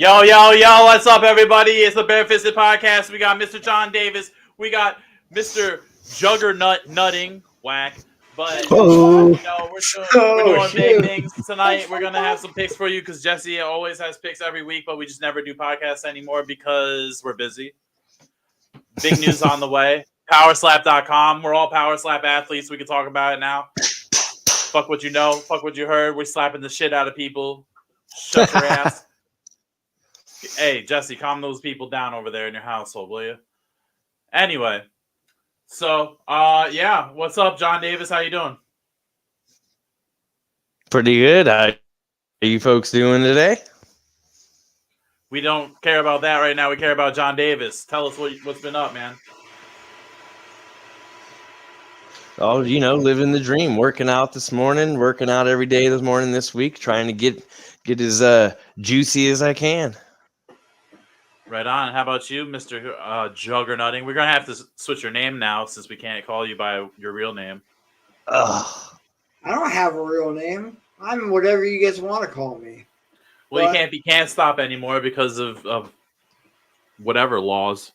Yo, yo, yo, what's up, everybody? It's the Barefisted Podcast. We got Mr. John Davis. We got Mr. Juggernaut Nutting. Whack. But, Oh, we're doing big things tonight. We're going to have some picks for you because Jesse always has picks every week, but we just never do podcasts anymore because we're busy. Big news on the way. Powerslap.com. We're all Power Slap athletes. We can talk about it now. Fuck what you know. Fuck what you heard. We're slapping the shit out of people. Shut your ass. Hey, Jesse, calm those people down over there in your household, will you? Anyway, so, yeah, what's up, John Davis? How you doing? pretty good. How are you folks doing today? We don't care about that right now. We care about John Davis. Tell us what's been up, man. Oh, living the dream. Working out this morning. Working out every day this morning this week. Trying to get as juicy as I can. Right on. How about you, Mr. Juggernutting? We're going to have to switch your name now since we can't call you by your real name. I don't have a real name. I'm whatever you guys want to call me. Well, you can't stop anymore because of whatever laws.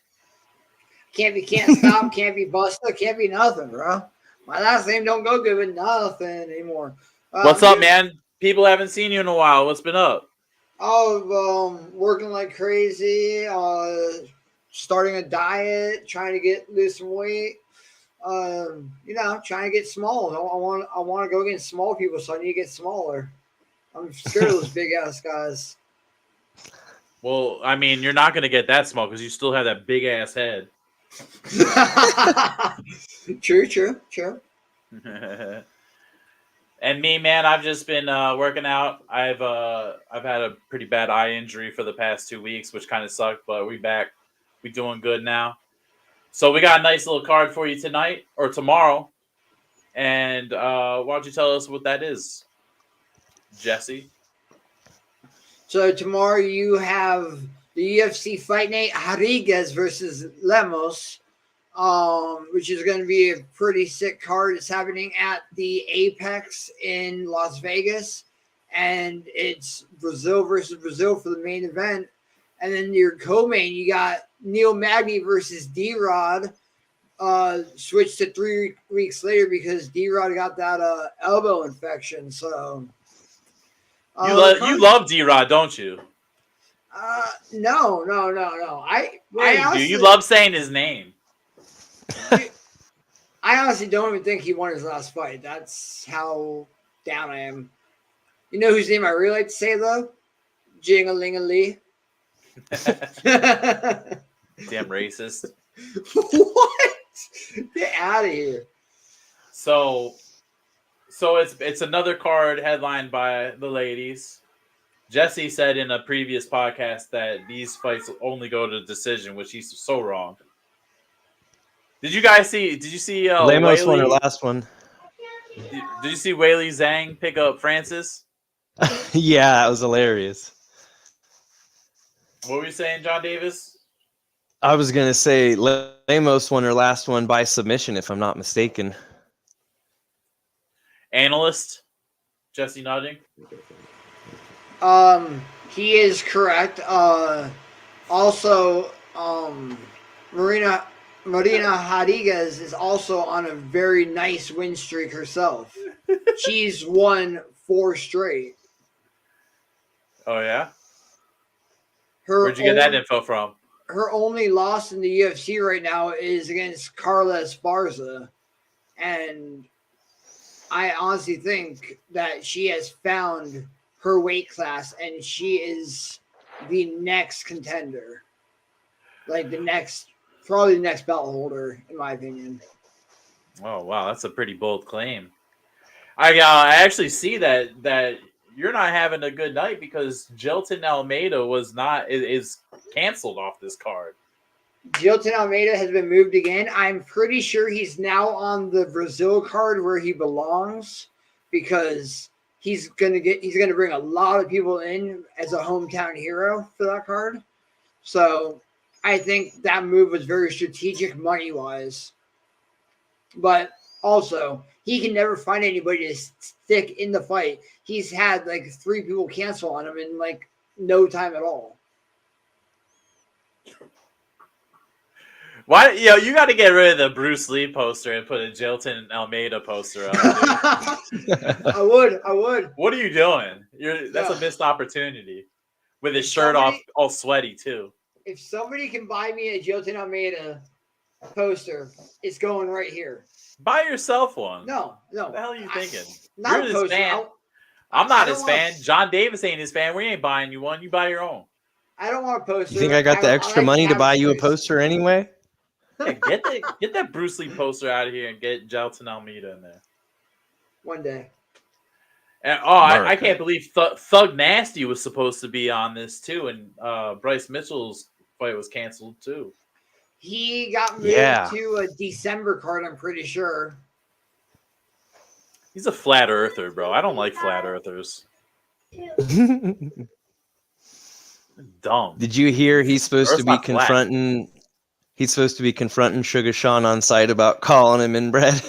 Can't stop, can't be busted, can't be nothing, bro. My last name don't go good with nothing anymore. What's up, man? People haven't seen you in a while. What's been up? Working like crazy, starting a diet, trying to lose some weight. Trying to get small. I want to go against small people, so I need to get smaller. I'm scared of those big ass guys. Well, I mean, you're not going to get that small because you still have that big ass head. True. And me, man, I've just been working out. I've had a pretty bad eye injury for the past 2 weeks, which kind of sucked, but we back. We doing good now. So we got a nice little card for you tonight or tomorrow. And why don't you tell us what that is, Jesse? So tomorrow you have the UFC Fight Night Rodriguez versus Lemos, which is going to be a pretty sick card. It's happening at the Apex in Las Vegas, and it's Brazil versus Brazil for the main event. And then your co-main, you got Neil Magny versus D-Rod. Switched to 3 weeks later because D-Rod got that elbow infection. So you love D-Rod, don't you? No. You love saying his name. I honestly don't even think he won his last fight. That's how down I am. You know whose name I really like to say though? Jing-a-ling-a-lee. Damn racist. What? Get out of here. So it's another card headlined by the ladies. Jesse said in a previous podcast that these fights only go to decision, which he's so wrong. Did you guys see? Did you see Lemos won her last one. Did you see Weili Zhang pick up Francis? Yeah, it was hilarious. What were you saying, John Davis? I was gonna say Lemos won her last one by submission, if I'm not mistaken. Analyst Jesse nodding. He is correct. Also, Marina Rodriguez is also on a very nice win streak herself. She's won 4 straight. Oh yeah. Where'd you get that info from? Her only loss in the UFC right now is against Carla Esparza, and I honestly think that she has found her weight class, and she is the next contender, like probably the next belt holder, in my opinion. Oh wow, that's a pretty bold claim. I actually see that you're not having a good night because Jilton Almeida is canceled off this card. Jilton Almeida has been moved again. I'm pretty sure he's now on the Brazil card where he belongs because he's gonna bring a lot of people in as a hometown hero for that card. So I think that move was very strategic money wise. But also, he can never find anybody to stick in the fight. He's had like 3 people cancel on him in like no time at all. Why? You got to get rid of the Bruce Lee poster and put a Jilton Almeida poster up. I would. What are you doing? That's a missed opportunity. With his shirt off, all sweaty too. If somebody can buy me a Jilton Almeida poster, it's going right here. Buy yourself one. No. What the hell are you thinking? Not You're a poster. his fan. I'm not his fan. John Davis ain't his fan. We ain't buying you one. You buy your own. I don't want a poster. You think I got the extra money to buy you a poster anyway? Yeah, get that Bruce Lee poster out of here and get Jilton Almeida in there. One day. And, I can't believe Thug Nasty was supposed to be on this too, and Bryce Mitchell's fight was canceled too. He got moved to a December card, I'm pretty sure. He's a flat earther, bro. I don't like flat earthers. Dumb. Did you hear he's supposed to be confronting? He's supposed to be confronting Sugar Sean on site about calling him inbred.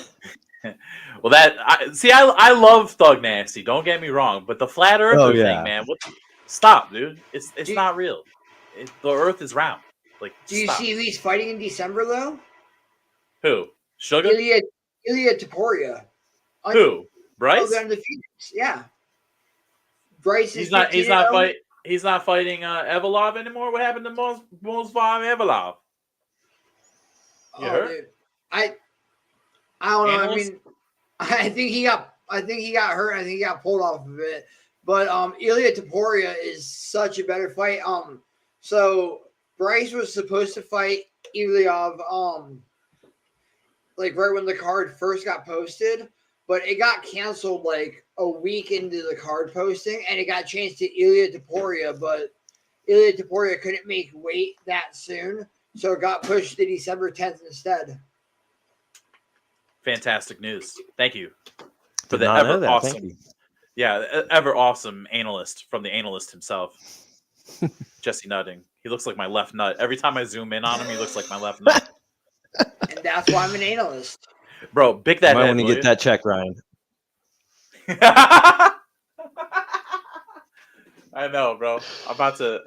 Well, I love Thug Nasty. Don't get me wrong, but the flat earther thing, man. Stop, dude. It's not real. The Earth is round. Like, do you see who he's fighting in December though? Who? Sugar? Ilya Taporia. Who? Bryce? Yeah. Bryce. He's not fighting Evolov anymore. What happened to Mosvav Evolov? You heard? Dude. I don't know. Analyst? I mean, I think he got hurt. I think he got pulled off of it. But Ilya Taporia is such a better fight. So Bryce was supposed to fight Ilyov like right when the card first got posted, but it got canceled like a week into the card posting, and it got changed to Ilya Taporia, but Ilya Taporia couldn't make weight that soon, so it got pushed to December 10th instead. Fantastic news. Thank you for the ever awesome. Yeah, ever awesome analyst from the analyst himself, Jesse Nutting. He looks like my left nut. Every time I zoom in on him, he looks like my left nut. And that's why I'm an analyst. Bro, big that head. Might want to get that check, Ryan. I know, bro. I'm about to.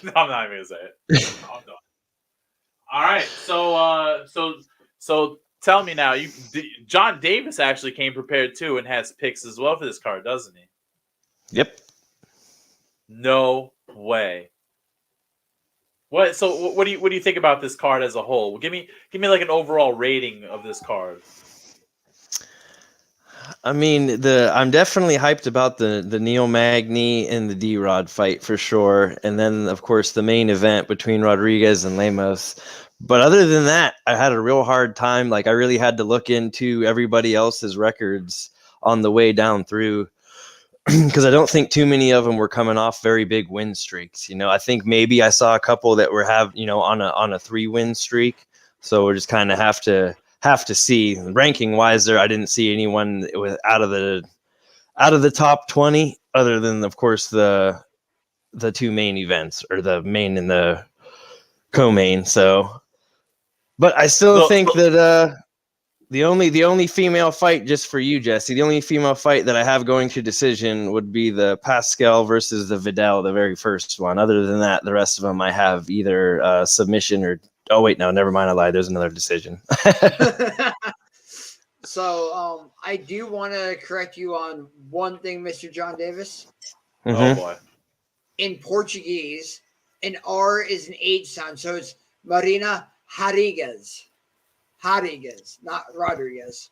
No, I'm not even gonna say it. I'm done. All right, so tell me now. John Davis actually came prepared too and has picks as well for this card, doesn't he? Yep. No way. What? So what do you think about this card as a whole? Give me like an overall rating of this card. I mean, I'm definitely hyped about the Neil Magny and the D-Rod fight for sure, and then of course the main event between Rodriguez and Lemos. But other than that, I had a real hard time. Like, I really had to look into everybody else's records on the way down through, because I don't think too many of them were coming off very big win streaks. I think maybe I saw a couple that were on a 3-win streak. So we'll just kind of have to see. Ranking wise, I didn't see anyone out of the top 20, other than of course the two main events, or the main and the co-main. So, but I still think that the only female fight, just for you, Jesse, the only female fight that I have going to decision would be the Pascal versus the Vidal, the very first one. Other than that, the rest of them I have either submission or. Oh wait, no, never mind. I lied. There's another decision. So, I do want to correct you on one thing, Mr. John Davis. Mm-hmm. Oh boy. In Portuguese, an R is an H sound, so it's Marina Rodriguez. Rodriguez, not Rodriguez.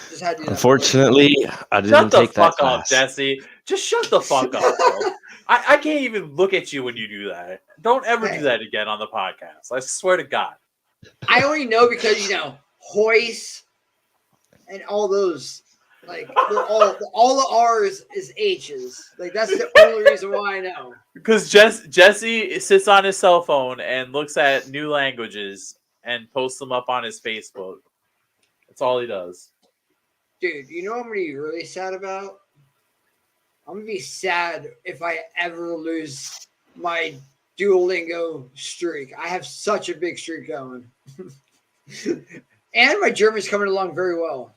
Just had to do that. Unfortunately, I didn't take that class. Shut the fuck up, Jesse. Just shut the fuck up, bro. I can't even look at you when you do that. Don't ever do that again on the podcast. I swear to God. I only know because, Hoist and all those, like, all the R's is H's. Like, that's the only reason why I know. Because Jesse sits on his cell phone and looks at new languages and posts them up on his Facebook. That's all he does. Dude, you know what I'm going to be really sad about? I'm going to be sad if I ever lose my Duolingo streak. I have such a big streak going. And my German's coming along very well.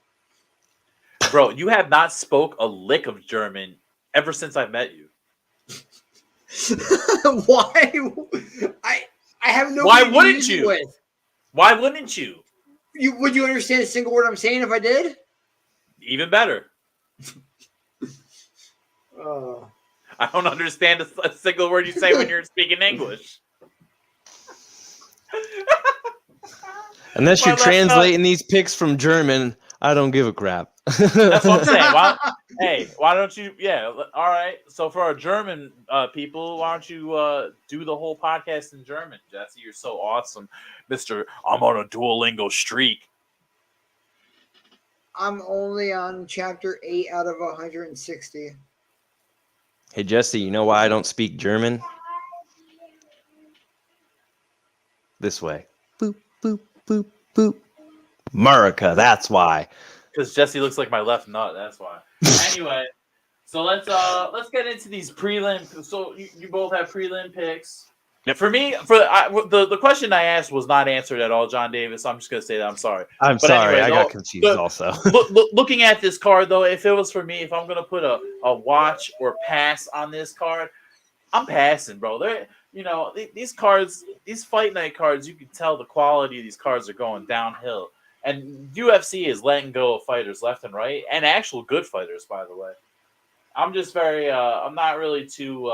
Bro, you have not spoke a lick of German ever since I met you. Why? I have no. Why wouldn't you? Why wouldn't you? Would you understand a single word I'm saying if I did? Even better. Oh. I don't understand a single word you say when you're speaking English. Unless you're translating these picks from German, I don't give a crap. That's what I'm saying. Why don't you? Yeah, all right. So for our German people, why don't you do the whole podcast in German, Jesse? You're so awesome, Mr. I'm on a Duolingo streak. I'm only on chapter 8 out of 160. Hey, Jesse, you know why I don't speak German? This way. Boop, boop, boop, boop. America, that's why. Because Jesse looks like my left nut. That's why. Anyway, so let's get into these prelim. So you both have prelim picks. Yep. For me, the question I asked was not answered at all, John Davis. So I'm just gonna say that I'm sorry. I'm sorry, anyway, I got confused also. Looking at this card though, if it was for me, if I'm gonna put a watch or pass on this card, I'm passing, bro. These cards, these fight night cards, you can tell the quality of these cards are going downhill. And UFC is letting go of fighters left and right, and actual good fighters, by the way. I'm just I'm not really too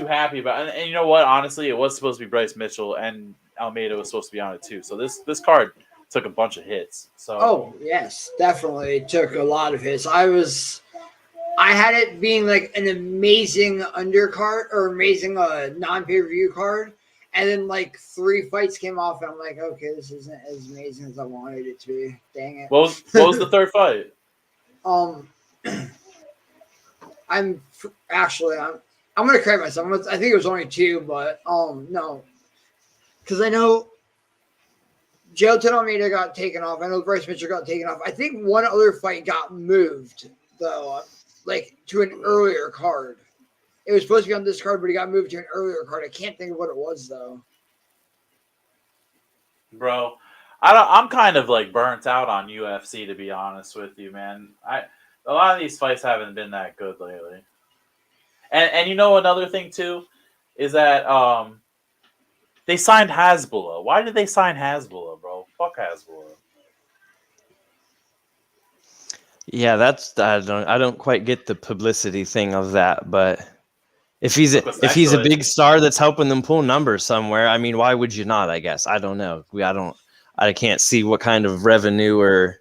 happy about it. And you know what? Honestly, it was supposed to be Bryce Mitchell, and Almeida was supposed to be on it too. So this card took a bunch of hits. So oh yes, definitely took a lot of hits. I had it being like an amazing undercard or amazing non-pay-per-view card, and then like 3 fights came off, and I'm like, okay, this isn't as amazing as I wanted it to be. Dang it! What was the third fight? I'm gonna correct myself. I think it was only 2, but no, because I know Jailton Almeida got taken off. I know Bryce Mitchell got taken off. I think one other fight got moved though, like to an earlier card. It was supposed to be on this card, but it got moved to an earlier card. I can't think of what it was though. Bro, I'm kind of like burnt out on UFC, to be honest with you, man. A lot of these fights haven't been that good lately. And you know another thing too is that they signed Hasbulla. Why did they sign Hasbulla, bro? Fuck Hasbulla. Yeah, I don't quite get the publicity thing of that, but if he's a big star that's helping them pull numbers somewhere, I mean, why would you not? I guess I don't know. I can't see what kind of revenue or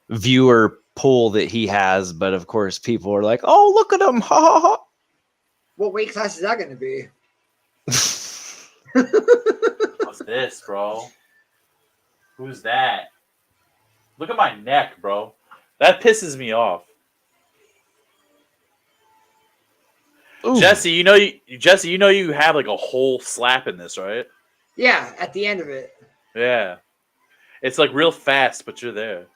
viewer pull that he has, but of course people are like, oh, look at him, ha ha ha. What weight class is that going to be? What's this, bro? Who's that? Look at my neck, bro. That pisses me off. Ooh. Jesse, you know you have like a whole slap in this, right? Yeah, at the end of it. Yeah. It's like real fast, but you're there.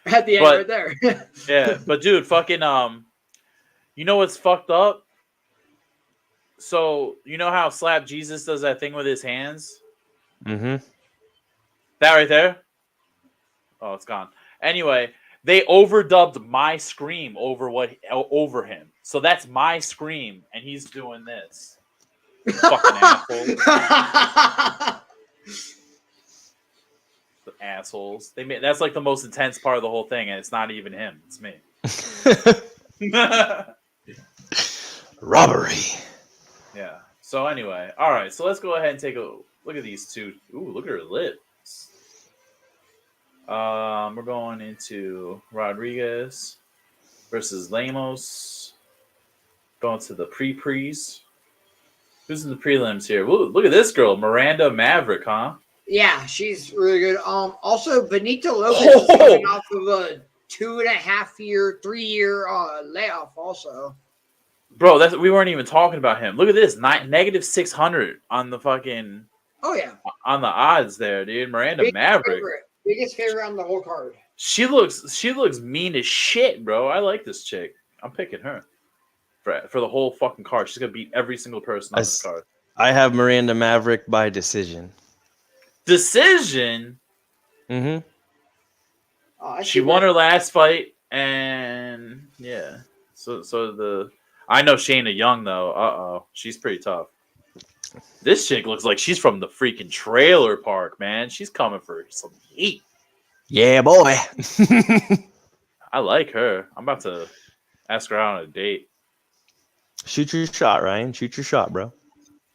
At the end right there. Yeah, but dude, fucking you know what's fucked up? So, you know how Slap Jesus does that thing with his hands? Mm-hmm. That right there? Oh, it's gone. Anyway, they overdubbed my scream over him. So that's my scream, and he's doing this. Fucking asshole. The assholes. That's like the most intense part of the whole thing, and it's not even him. It's me. Robbery. Yeah. So anyway, all right. So let's go ahead and take a look at these two. Ooh, look at her lips. We're going into Rodriguez versus Lemos. Going to the pre-pre's. Who's in the prelims here? Ooh, look at this girl, Miranda Maverick, huh? Yeah, she's really good. Also, Benito Lopez is coming off of a 3-year layoff. Also, bro, we weren't even talking about him. Look at this, negative 600 on the fucking. Oh yeah, on the odds there, dude. Miranda Maverick, biggest favorite on the whole card. She looks mean as shit, bro. I like this chick. I'm picking her for the whole fucking card. She's gonna beat every single person on this card. I have Miranda Maverick by decision. Decision? Mm-hmm. She won her last fight, and Yeah. So I know Shayna Young though. She's pretty tough. This chick looks like she's from the freaking trailer park, man. She's coming for some heat. Yeah, boy. I like her. I'm about to ask her out on a date. Shoot your shot, Ryan. Shoot your shot, bro.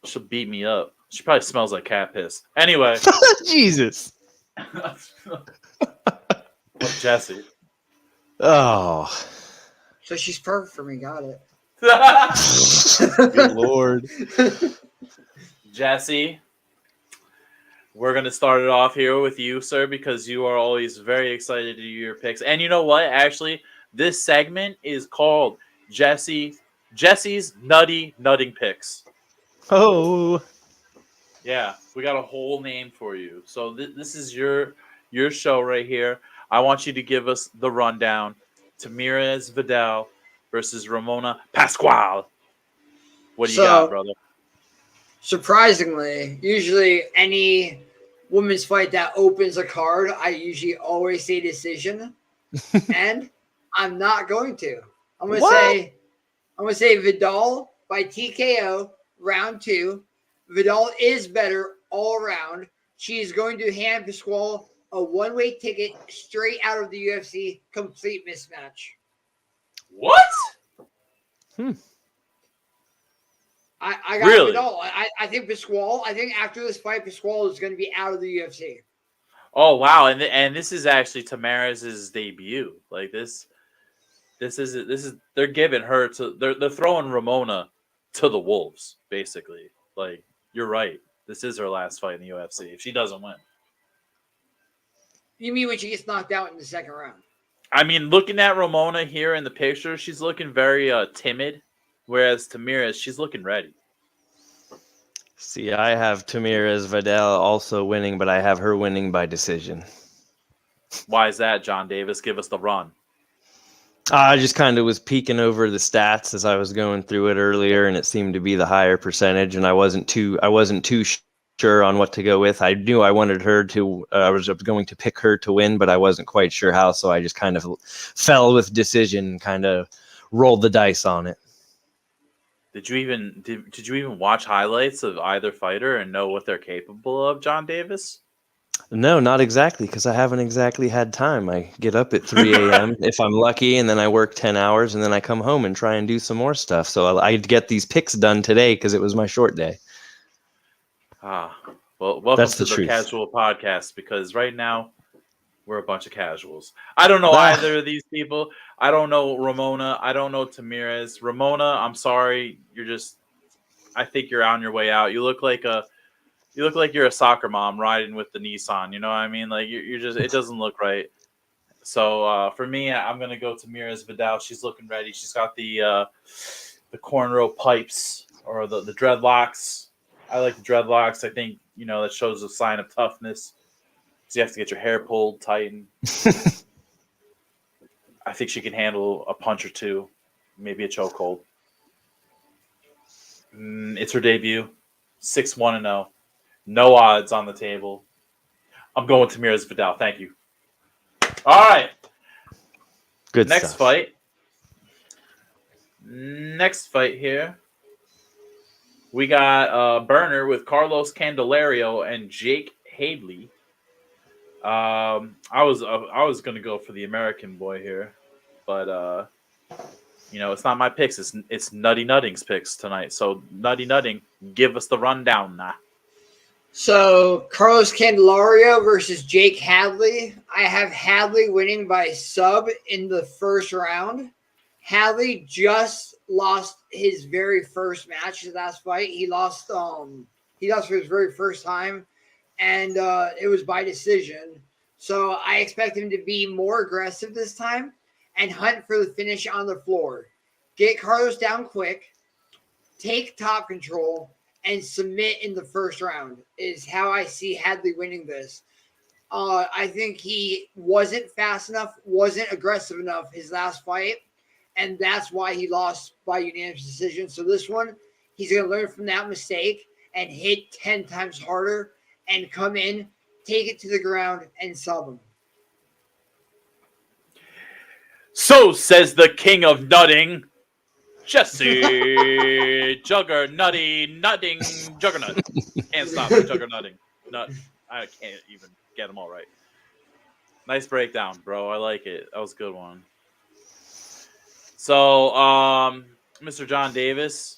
She'll beat me up. She probably smells like cat piss. Anyway. Jesus. Jesse. Oh. So she's perfect for me. Got it. Good Lord. Jesse, we're going to start it off here with you, sir, because you are always very excited to do your picks. And you know what? Actually, this segment is called Jesse's Nutting Picks. Oh. Yeah, we got a whole name for you. So this is your show right here. I want you to give us the rundown. Tamirez Vidal versus Ramona Pascual. What do you got, brother? Surprisingly, usually any women's fight that opens a card, I usually always say decision, and I'm not going to. I'm gonna say Vidal by TKO round 2. Vidal is better all around. She's going to hand Pascual a one-way ticket straight out of the UFC. Complete mismatch. What? I got really? Vidal. I think Pascual. I think after this fight, Pascual is going to be out of the UFC. Oh wow! And this is actually Tamarez's debut. Like this is they're giving her to they're throwing Ramona to the wolves basically. Like you're right. This is her last fight in the UFC if she doesn't win. You mean when she gets knocked out in the second round? I mean, looking at Ramona here in the picture, she's looking very timid, whereas Tamirez, she's looking ready. See, I have Tamirez Vidal also winning, but I have her winning by decision. Why is that, John Davis? Give us the run. I just kind of was peeking over the stats as I was going through it earlier, and it seemed to be the higher percentage, and I wasn't too sure on what to go with. I knew I wanted her to. I was going to pick her to win, but I wasn't quite sure how, so I just kind of fell with decision, kind of rolled the dice on it. Did you even watch highlights of either fighter and know what they're capable of, John Davis? No, not exactly, because I haven't exactly had time. I get up at 3 a.m. if I'm lucky, and then I work 10 hours, and then I come home and try and do some more stuff. So I'd get these picks done today because it was my short day. Well, welcome That's to the the truth. Casual Podcast, because right now we're a bunch of casuals. I don't know either of these people. I don't know Ramona. I don't know Tamirez. Ramona, I'm sorry. I think you're on your way out. You look like you're a soccer mom riding with the Nissan. You know what I mean? Like you're just, it doesn't look right. So for me, I'm gonna go Tamirez Vidal. She's looking ready. She's got the cornrow pipes or the dreadlocks. I like the dreadlocks. I think that shows a sign of toughness. So you have to get your hair pulled, tightened. I think she can handle a punch or two, maybe a chokehold. It's her debut, 6-1-0. No odds on the table. I'm going Tamirez Vidal. Thank you. All right. Good Next stuff. fight. Next fight here. We got Burner with Carlos Candelario and Jake Hadley. I was gonna go for the American boy here, but it's not my picks. It's Nutty Nutting's picks tonight. So Nutty Nutting, give us the rundown now. So Carlos Candelario versus Jake Hadley. I have Hadley winning by sub in the first round. Hadley just lost his very first match, his last fight. He lost for his very first time, and it was by decision. So I expect him to be more aggressive this time and hunt for the finish on the floor. Get Carlos down quick, take top control, and submit in the first round is how I see Hadley winning this. I think he wasn't fast enough, wasn't aggressive enough his last fight, and that's why he lost by unanimous decision. So this one, he's going to learn from that mistake and hit 10 times harder and come in, take it to the ground, and sub him. So says the king of nutting, Jesse nutting Juggernaut. Can't stop juggernutting. Nut. I can't even get them all right. Nice breakdown, bro. I like it. That was a good one. So, Mr. John Davis,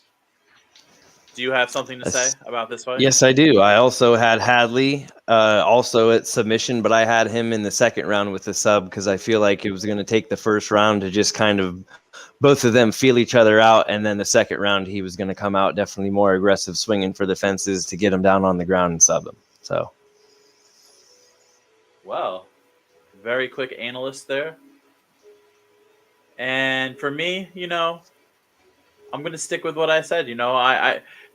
do you have something to say about this fight? Yes, I do. I also had Hadley, also at submission, but I had him in the second round with the sub because I feel like it was going to take the first round to just kind of both of them feel each other out, and then the second round he was going to come out definitely more aggressive, swinging for the fences to get him down on the ground and sub him. So, well, very quick analyst there. And for me, I'm going to stick with what I said.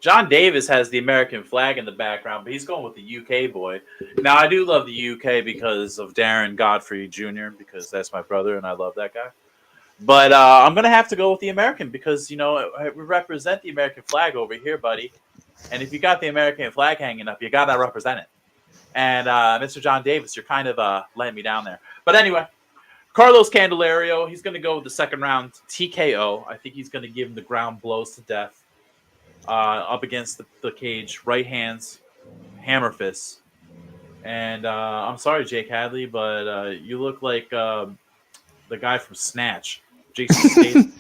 John Davis has the American flag in the background, but he's going with the UK boy. Now, I do love the UK because of Darren Godfrey Jr., because that's my brother, and I love that guy. But I'm going to have to go with the American because, we represent the American flag over here, buddy. And if you got the American flag hanging up, you got to represent it. And Mr. John Davis, you're kind of letting me down there. But anyway, Carlos Candelario, he's going to go with the second round TKO. I think he's going to give him the ground blows to death up against the cage, right hands, hammer fists. And I'm sorry, Jake Hadley, but you look like the guy from Snatch, Jason Statham.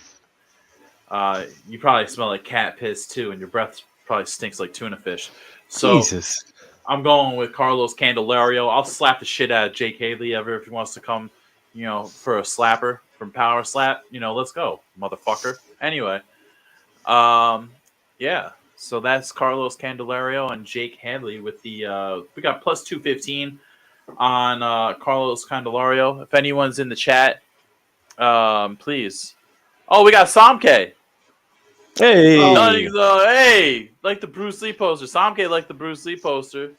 You probably smell like cat piss too, and your breath probably stinks like tuna fish. So Jesus. I'm going with Carlos Candelario. I'll slap the shit out of Jake Hadley ever if he wants to come, for a slapper from Power Slap. Let's go, motherfucker. Anyway, yeah. So that's Carlos Candelario and Jake Hadley with the we got plus 215 on Carlos Candelario. If anyone's in the chat, please. Oh, we got Samke. Hey. Hey, like the Bruce Lee poster. Samke like the Bruce Lee poster.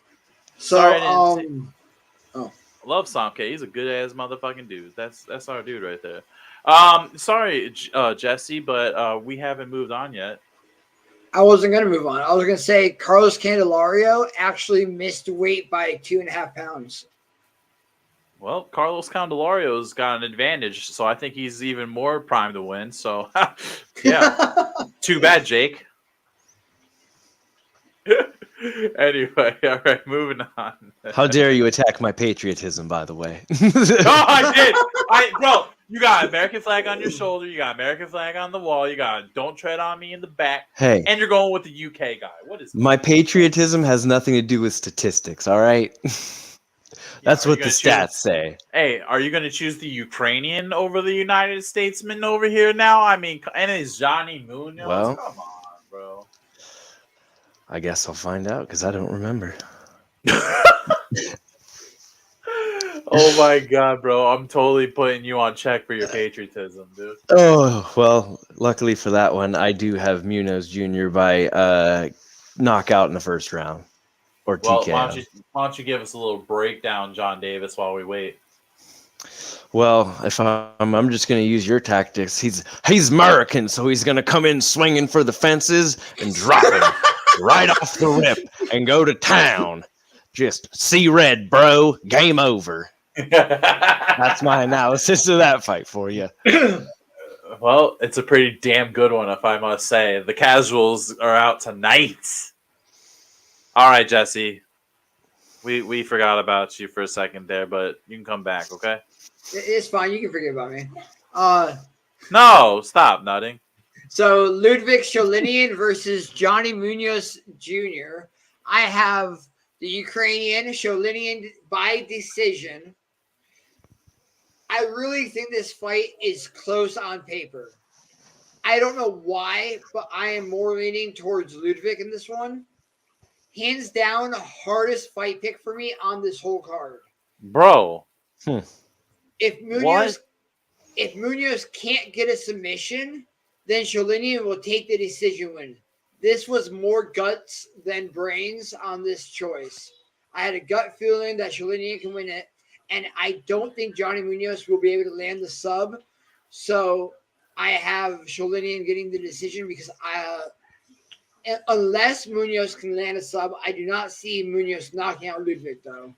So, Sorry, I love Samke. He's a good ass motherfucking dude. That's our dude right there. Sorry, Jesse, but we haven't moved on yet. I wasn't going to move on. I was going to say Carlos Candelario actually missed weight by 2.5 pounds. Well, Carlos Candelario's got an advantage, so I think he's even more primed to win. So, yeah. Too bad, Jake. Anyway, all right, moving on. How dare you attack my patriotism, by the way? Oh, I did. Bro, you got American flag on your shoulder. You got American flag on the wall. You got don't tread on me in the back. Hey. And you're going with the UK guy. What is my patriotism has nothing to do with statistics, all right? That's what the stats say. Hey, are you going to choose the Ukrainian over the United Statesman over here now? I mean, and it's Johnny Munoz. Well, come on, bro. I guess I'll find out because I don't remember. Oh my god, bro! I'm totally putting you on check for your patriotism, dude. Oh well, luckily for that one, I do have Munoz Jr. by knockout in the first round. Or TKO. Why don't you give us a little breakdown, John Davis, while we wait? Well, if I'm just going to use your tactics. He's American, so he's going to come in swinging for the fences and drop him right off the rip and go to town. Just see red, bro. Game over. That's my analysis of that fight for you. Well, it's a pretty damn good one, if I must say. The casuals are out tonight. All right, Jesse. We forgot about you for a second there, but you can come back, okay? It's fine. You can forget about me. No, stop nutting. So, Ludwig Sholinian versus Johnny Munoz Jr. I have the Ukrainian Sholinian by decision. I really think this fight is close on paper. I don't know why, but I am more leaning towards Ludwig in this one. Hands down, hardest fight pick for me on this whole card. Bro. If Munoz can't get a submission, then Sholinian will take the decision win. This was more guts than brains on this choice. I had a gut feeling that Sholinian can win it, and I don't think Johnny Munoz will be able to land the sub. So I have Sholinian getting the decision because unless Munoz can land a sub, I do not see Munoz knocking out Ludwig, though.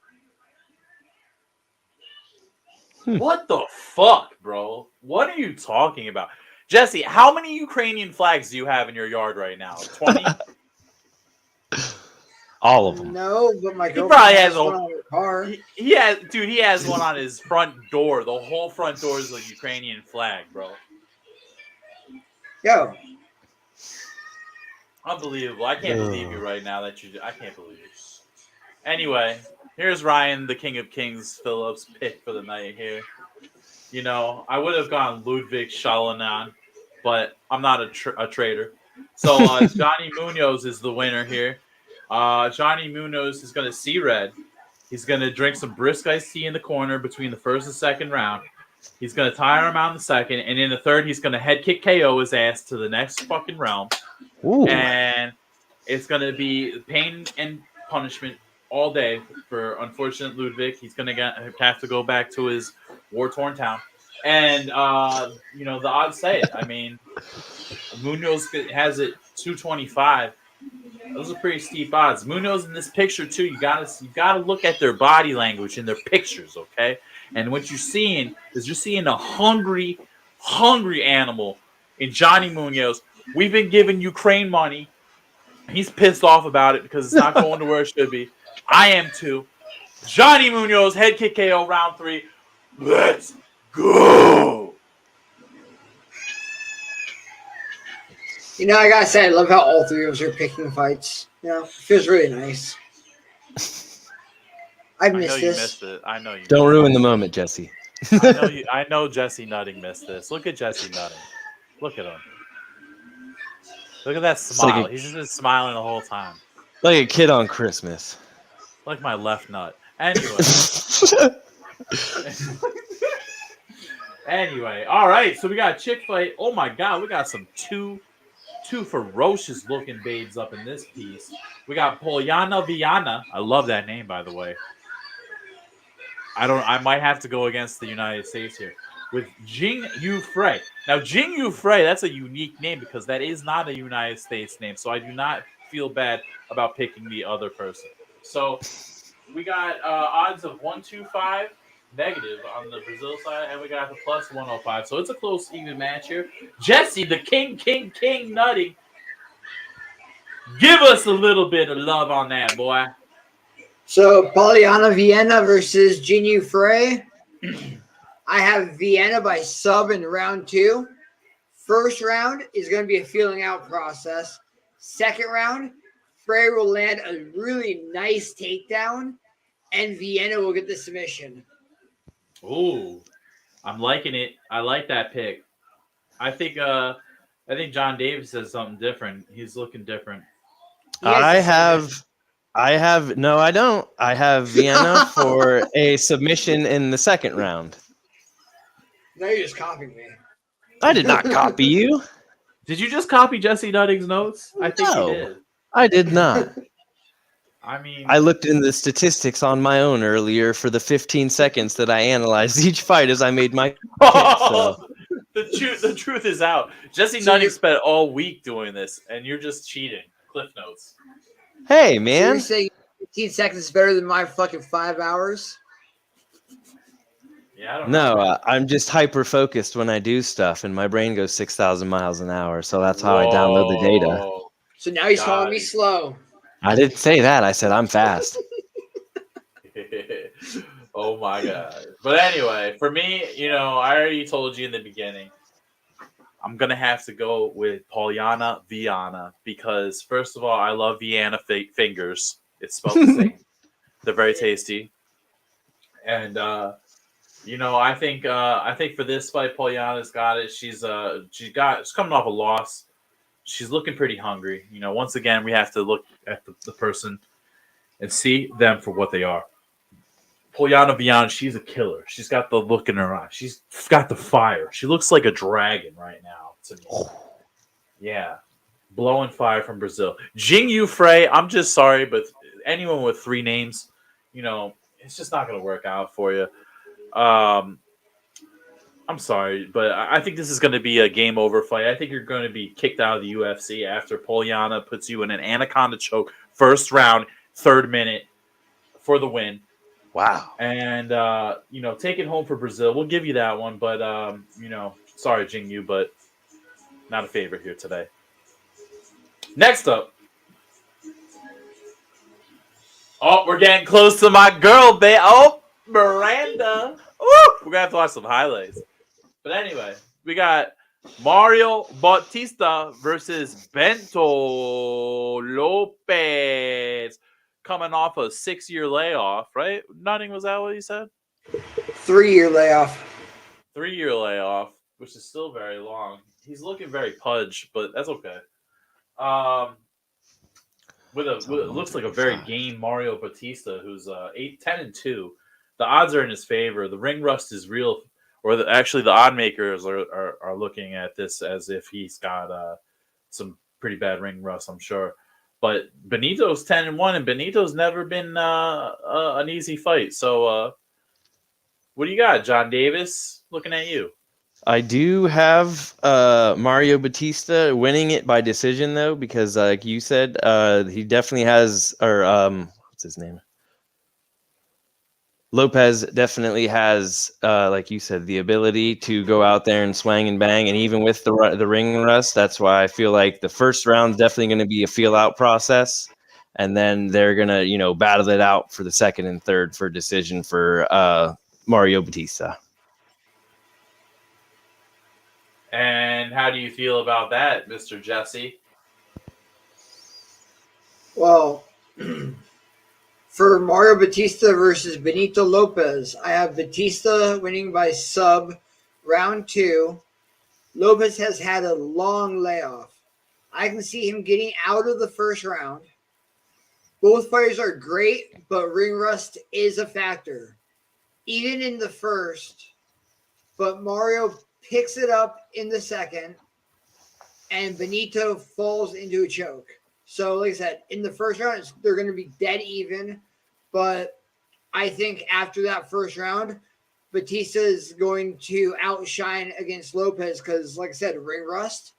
What the fuck, bro? What are you talking about? Jesse, how many Ukrainian flags do you have in your yard right now? 20? All of them. No, but my He girlfriend probably has has one on her car. he has one on his front door. The whole front door is a Ukrainian flag, bro. Yo, Unbelievable. I can't believe you right now I can't believe it. Anyway, here's Ryan, the King of Kings, Phillips pick for the night here. You know, I would have gone Ludwig Shalanan, but I'm not a traitor. So Johnny Munoz is the winner here. Johnny Munoz is going to see red. He's going to drink some brisk iced tea in the corner between the first and second round. He's going to tire him out in the second, and in the third, he's going to head kick KO his ass to the next fucking realm. Ooh. And it's going to be pain and punishment all day for unfortunate Ludwig. He's going to have to go back to his war-torn town. And, you know, the odds say it. I mean, Munoz has it 225. Those are pretty steep odds. Munoz in this picture, too, you gotta look at their body language in their pictures, okay? And what you're seeing is you're seeing a hungry animal in Johnny Munoz. We've been giving Ukraine money. He's pissed off about it because it's not going to where it should be. I am too. Johnny Munoz, head kick KO, round 3. Let's go. you know, I gotta say, I love how all three of us are picking fights. You know, it feels really nice. I know missed you this. missed it. I know you. Don't ruin the moment, Jesse. I know Jesse Nutting missed this. Look at Jesse Nutting. Look at him. Look at that smile. He's just been smiling the whole time. Like a kid on Christmas. Like my left nut. Anyway. Anyway. All right. So we got a chick fight. Oh my God. We got some two ferocious looking babes up in this piece. We got Polyana Viana. I love that name, by the way. I might have to go against the United States here with Jing Yu Frey. Now, Jing Yu Frey, that's a unique name because that is not a United States name. So I do not feel bad about picking the other person. So we got odds of 125 negative on the Brazil side, and we got the plus 105. So it's a close, even match here. Jesse, the King Nutty. Give us a little bit of love on that, boy. So, Polyana Vienna versus Jinyu Frey. I have Vienna by sub in round 2. First round is going to be a feeling out process. Second round, Frey will land a really nice takedown, and Vienna will get the submission. Ooh, I'm liking it. I like that pick. I think John Davis says something different. He's looking different. I don't. I have Vienna for a submission in the second round. Now you're just copying me. I did not copy you. Did you just copy Jesse Nutting's notes? I think you did. I did not. I mean, I looked in the statistics on my own earlier for the 15 seconds that I analyzed each fight as I made my pick, so. The truth is out. Jesse Nutting spent all week doing this, and you're just cheating. Cliff notes. Hey, man. So you're saying 15 seconds is better than my fucking 5 hours? Yeah, I don't know. No, I'm just hyper focused when I do stuff, and my brain goes 6,000 miles an hour. So that's how I download the data. So now he's calling me slow. I didn't say that. I said I'm fast. Oh my God. But anyway, for me, you know, I already told you in the beginning, I'm going to have to go with Polyana Viana because, first of all, I love Vienna fingers. It's spelled the same. They're very tasty. And, you know, I think for this fight, Polyana's got it. She's coming off a loss. She's looking pretty hungry. You know, once again, we have to look at the person and see them for what they are. Polyana Viana, she's a killer. She's got the look in her eye. She's got the fire. She looks like a dragon right now to me. Yeah. Blowing fire from Brazil. Jing Yu Frey, I'm just sorry, but anyone with 3 names, you know, it's just not going to work out for you. I'm sorry, but I think this is going to be a game over fight. I think you're going to be kicked out of the UFC after Polyana puts you in an anaconda choke, first round, 3rd minute for the win. Wow. And take it home for Brazil. We'll give you that one, but sorry, Jingyu, but not a favorite here today. Next up. Oh, we're getting close to my girl, babe. Oh, Miranda. Woo! We're gonna have to watch some highlights. But anyway, we got Mario Bautista versus Bento Lopez coming off a 6-year layoff, right? Nutting, was that what you said? 3-year layoff. 3-year layoff, which is still very long. He's looking very pudge, but that's okay. With it looks like a very game Mario Bautista, who's 10-2. The odds are in his favor. The ring rust is real, or actually the odd makers are looking at this as if he's got some pretty bad ring rust, I'm sure. But Benito's 10-1, and Benito's never been an easy fight. So, what do you got, John Davis? Looking at you. I do have Mario Bautista winning it by decision, though, because like you said, he definitely has, or what's his name? Lopez definitely has, like you said, the ability to go out there and swang and bang, and even with the ring rust, that's why I feel like the first round's definitely going to be a feel-out process, and then they're going to, battle it out for the second and third for decision for Mario Bautista. And how do you feel about that, Mr. Jesse? Well, for Mario Bautista versus Benito Lopez, I have Bautista winning by sub round 2. Lopez has had a long layoff. I can see him getting out of the first round. Both fighters are great, but ring rust is a factor. Even in the first, but Mario picks it up in the second, and Benito falls into a choke. So, like I said, in the first round, they're going to be dead even. But I think after that first round, Bautista is going to outshine against Lopez because, like I said, ring rust,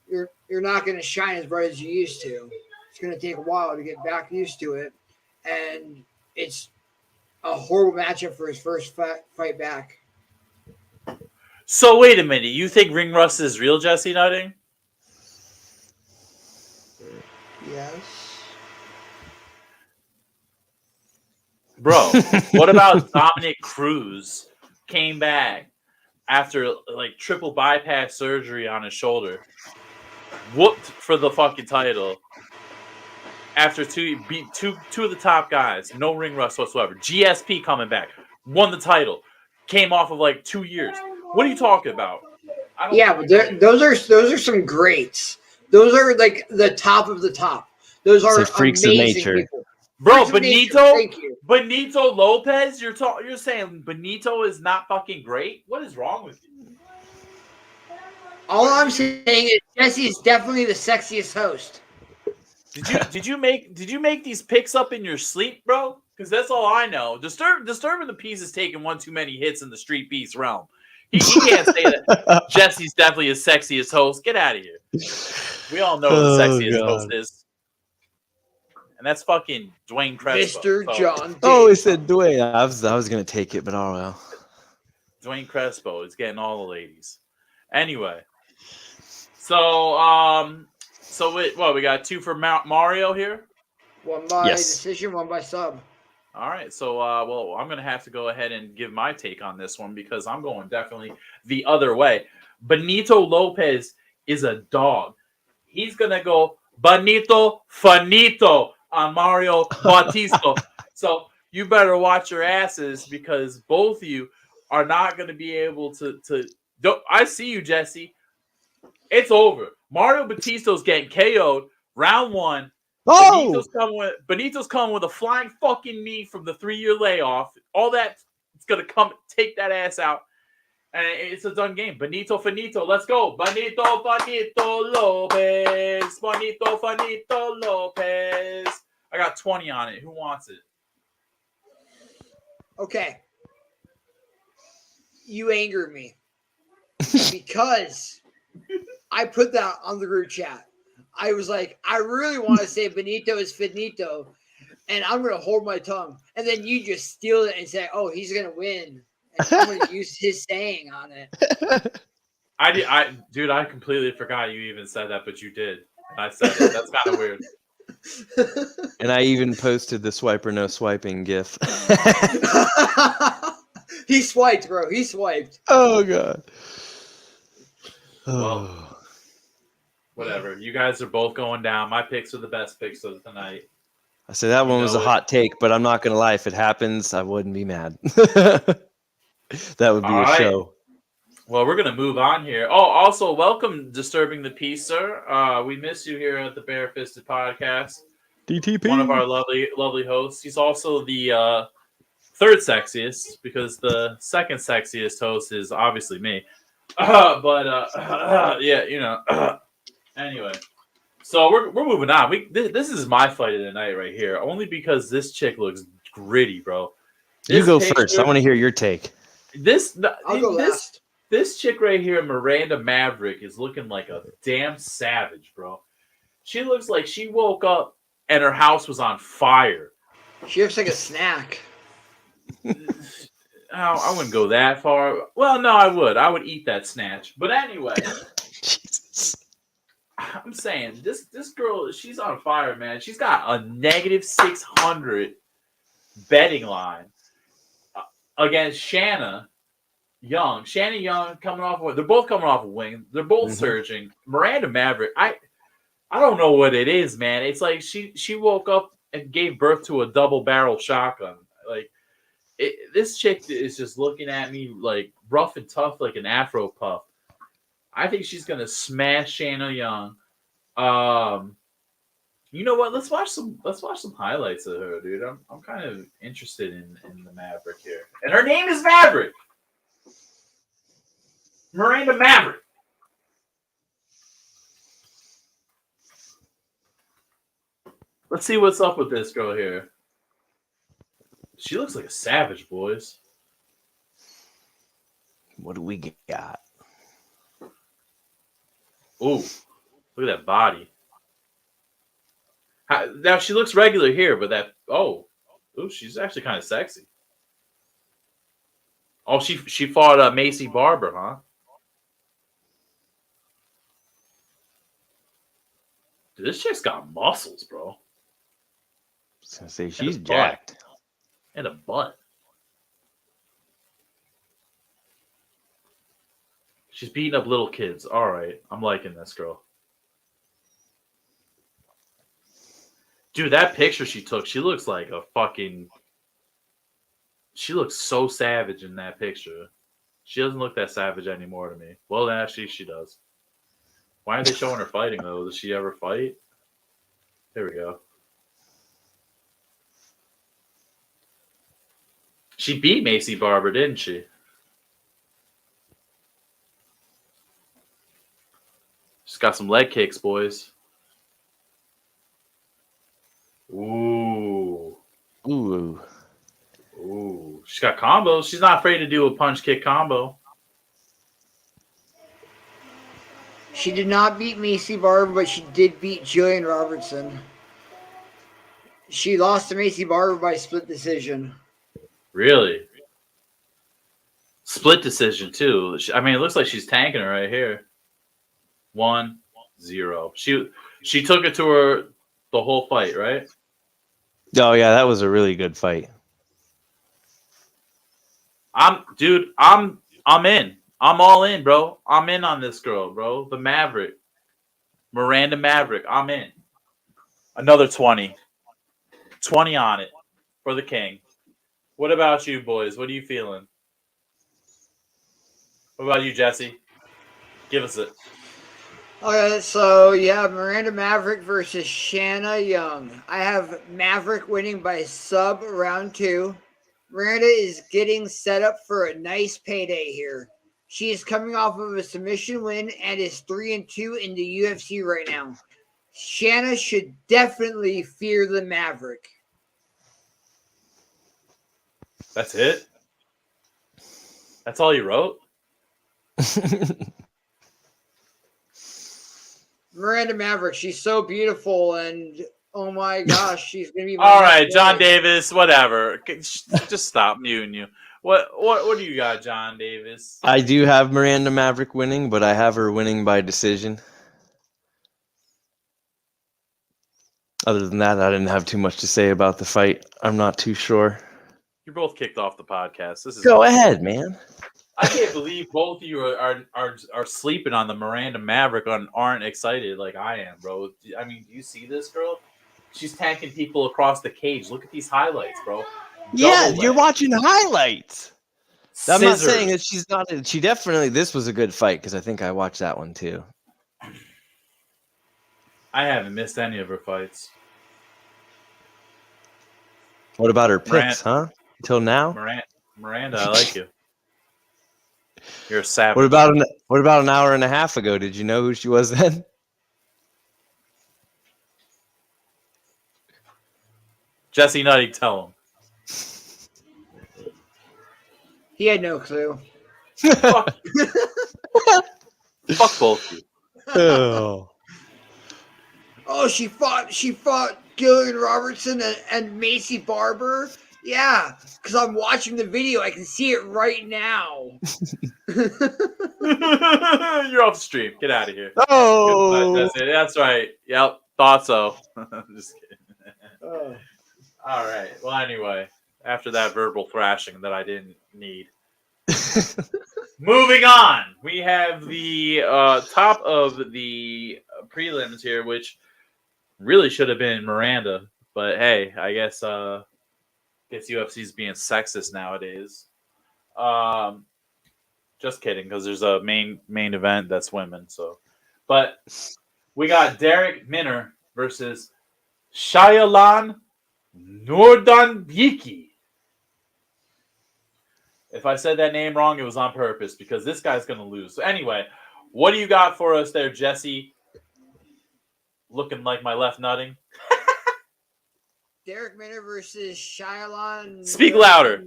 you're not going to shine as bright as you used to. It's going to take a while to get back used to it. And it's a horrible matchup for his first fight back. So wait a minute. You think ring rust is real, Jesse Nutting? Yes. Bro, what about Dominic Cruz came back after like triple bypass surgery on his shoulder, whooped for the fucking title after beat two of the top guys, no ring rust whatsoever. GSP coming back, won the title, came off of like 2 years. What are you talking about? But those are some greats. Those are like the top of the top. Those are freaks amazing of nature. people. Bro, Benito Lopez, you're saying Benito is not fucking great? What is wrong with you? All I'm saying is Jesse is definitely the sexiest host. Did you make these picks up in your sleep, bro? Because that's all I know. Disturbing the Peace is taking one too many hits in the Street Beast realm. He can't say that Jesse's definitely his sexiest host. Get out of here. We all know who the sexiest host is. And that's fucking Dwayne Crespo. Mr. John. Oh, he said Dwayne. I was gonna take it, but oh well. Dwayne Crespo is getting all the ladies. Anyway, so we got 2 for Mario here. 1 by decision, 1 by sub. All right, so I'm gonna have to go ahead and give my take on this one because I'm going definitely the other way. Benito Lopez is a dog. He's gonna go Benito Finito on Mario Bautista. So you better watch your asses because both of you are not going to be able to. I see you, Jesse. It's over. Mario Bautista's getting KO'd round 1. Oh! Benito's coming with a flying fucking knee from the 3-year layoff. All that it's gonna come take that ass out, and it's a done game. Benito Finito, let's go. Benito Lopez. Benito Finito Lopez. I got 20 on it. Who wants it? Okay. You angered me because I put that on the group chat. I was like, I really want to say Benito is finito, and I'm gonna hold my tongue, and then you just steal it and say, "Oh, he's gonna win," and I'm gonna use his saying on it. Dude, I completely forgot you even said that, but you did. I said it. That's kind of weird. And I even posted the swipe or no swiping gif. He swiped, bro. He swiped. Oh god. Well, whatever. You guys are both going down. My picks are the best picks of tonight. I said that one was a hot take, but I'm not gonna lie. If it happens, I wouldn't be mad. That would be All a right. show. Well, we're gonna move on here. Oh, also welcome, Disturbing the Peace, sir. We miss you here at the Barefisted podcast. DTP. One of our lovely hosts. He's also the third sexiest because the second sexiest host is obviously me. Yeah, you know. Anyway, so we're moving on. This is my fight of the night right here, only because this chick looks gritty, bro. You go first. I want to hear your take. I'll go last. This chick right here, Miranda Maverick, is looking like a damn savage, bro. She looks like she woke up and her house was on fire. She looks like a snack. I wouldn't go that far. Well, no, I would. I would eat that snatch. But anyway, Jesus. I'm saying this girl, she's on fire, man. She's got a -600 betting line against Shanna Young. Shanna Young coming off. They're both coming off a wing. They're both surging. Miranda Maverick. I don't know what it is, man. It's like she woke up and gave birth to a double barrel shotgun. Like this chick is just looking at me like rough and tough, like an Afro puff. I think she's gonna smash Shanna Young. You know what? Let's watch some highlights of her, dude. I'm kind of interested in the Maverick here, and her name is Maverick. Miranda Maverick. Let's see what's up with this girl here. She looks like a savage, boys. What do we got? Ooh, look at that body. Now she looks regular here, but she's actually kind of sexy. Oh, she fought Macy Barber, huh? Dude, this chick's got muscles, bro. I was gonna say she's jacked. And a butt. She's beating up little kids. All right, I'm liking this girl. Dude, that picture she took, she looks like a fucking... She looks so savage in that picture. She doesn't look that savage anymore to me. Well, actually, she does. Why aren't they showing her fighting, though? Does she ever fight? There we go. She beat Macy Barber, didn't she? She's got some leg kicks, boys. Ooh. Ooh. Ooh. She's got combos. She's not afraid to do a punch kick combo. She did not beat Macy Barber, but she did beat Jillian Robertson. She lost to Macy Barber by split decision. Really? Split decision, too. I mean, it looks like she's tanking her right here. 1-0. She took it to her the whole fight, right? Oh, yeah, that was a really good fight. I'm in. I'm all in, bro. I'm in on this girl, bro. The Maverick. Miranda Maverick. I'm in. Another 20. 20 on it for the king. What about you, boys? What are you feeling? What about you, Jesse? Give us it. Okay, so you have Miranda Maverick versus Shanna Young. I have Maverick winning by sub round 2. Miranda is getting set up for a nice payday here. She is coming off of a submission win and is 3-2 in the UFC right now. Shanna should definitely fear the Maverick. That's it? That's all you wrote? Miranda Maverick, she's so beautiful, and Oh my gosh, she's gonna be. All right, John Davis. Whatever. Just stop muting you. What do you got, John Davis? I do have Miranda Maverick winning, but I have her winning by decision. Other than that, I didn't have too much to say about the fight. I'm not too sure. You're both kicked off the podcast. This is Go ahead, man. I can't believe both of you are sleeping on the Miranda Maverick and aren't excited like I am, bro. I mean, do you see this girl? She's tanking people across the cage. Look at these highlights, bro. Yeah, Double you're leg. watching highlights. I'm not Scissors. saying that she's not. She definitely. This was a good fight because I think I watched that one too. I haven't missed any of her fights. What about her picks, huh? Until now. Miranda, I like you. You're a savage. What about an hour and a half ago? Did you know who she was then? Jesse Nutty, tell him. He had no clue. Fuck both of you. Oh. Oh, she fought Gillian Robertson and Macy Barber. Yeah, because I'm watching the video. I can see it right now. You're off the stream. Get out of here. Oh. That's it. That's right. Yep. Thought so. Just kidding. Oh. All right. Well, anyway, after that verbal thrashing that I didn't need. Moving on. We have the top of the prelims here, which really should have been Miranda. But hey, I guess UFC's being sexist nowadays. Just kidding, because there's a main event that's women. So, but we got Derek Minner versus Shayalan Nurdanbiki. If I said that name wrong, it was on purpose because this guy's going to lose. So anyway, what do you got for us there, Jesse? Looking like my left nutting. Derek Minner versus Shayalan. Speak louder.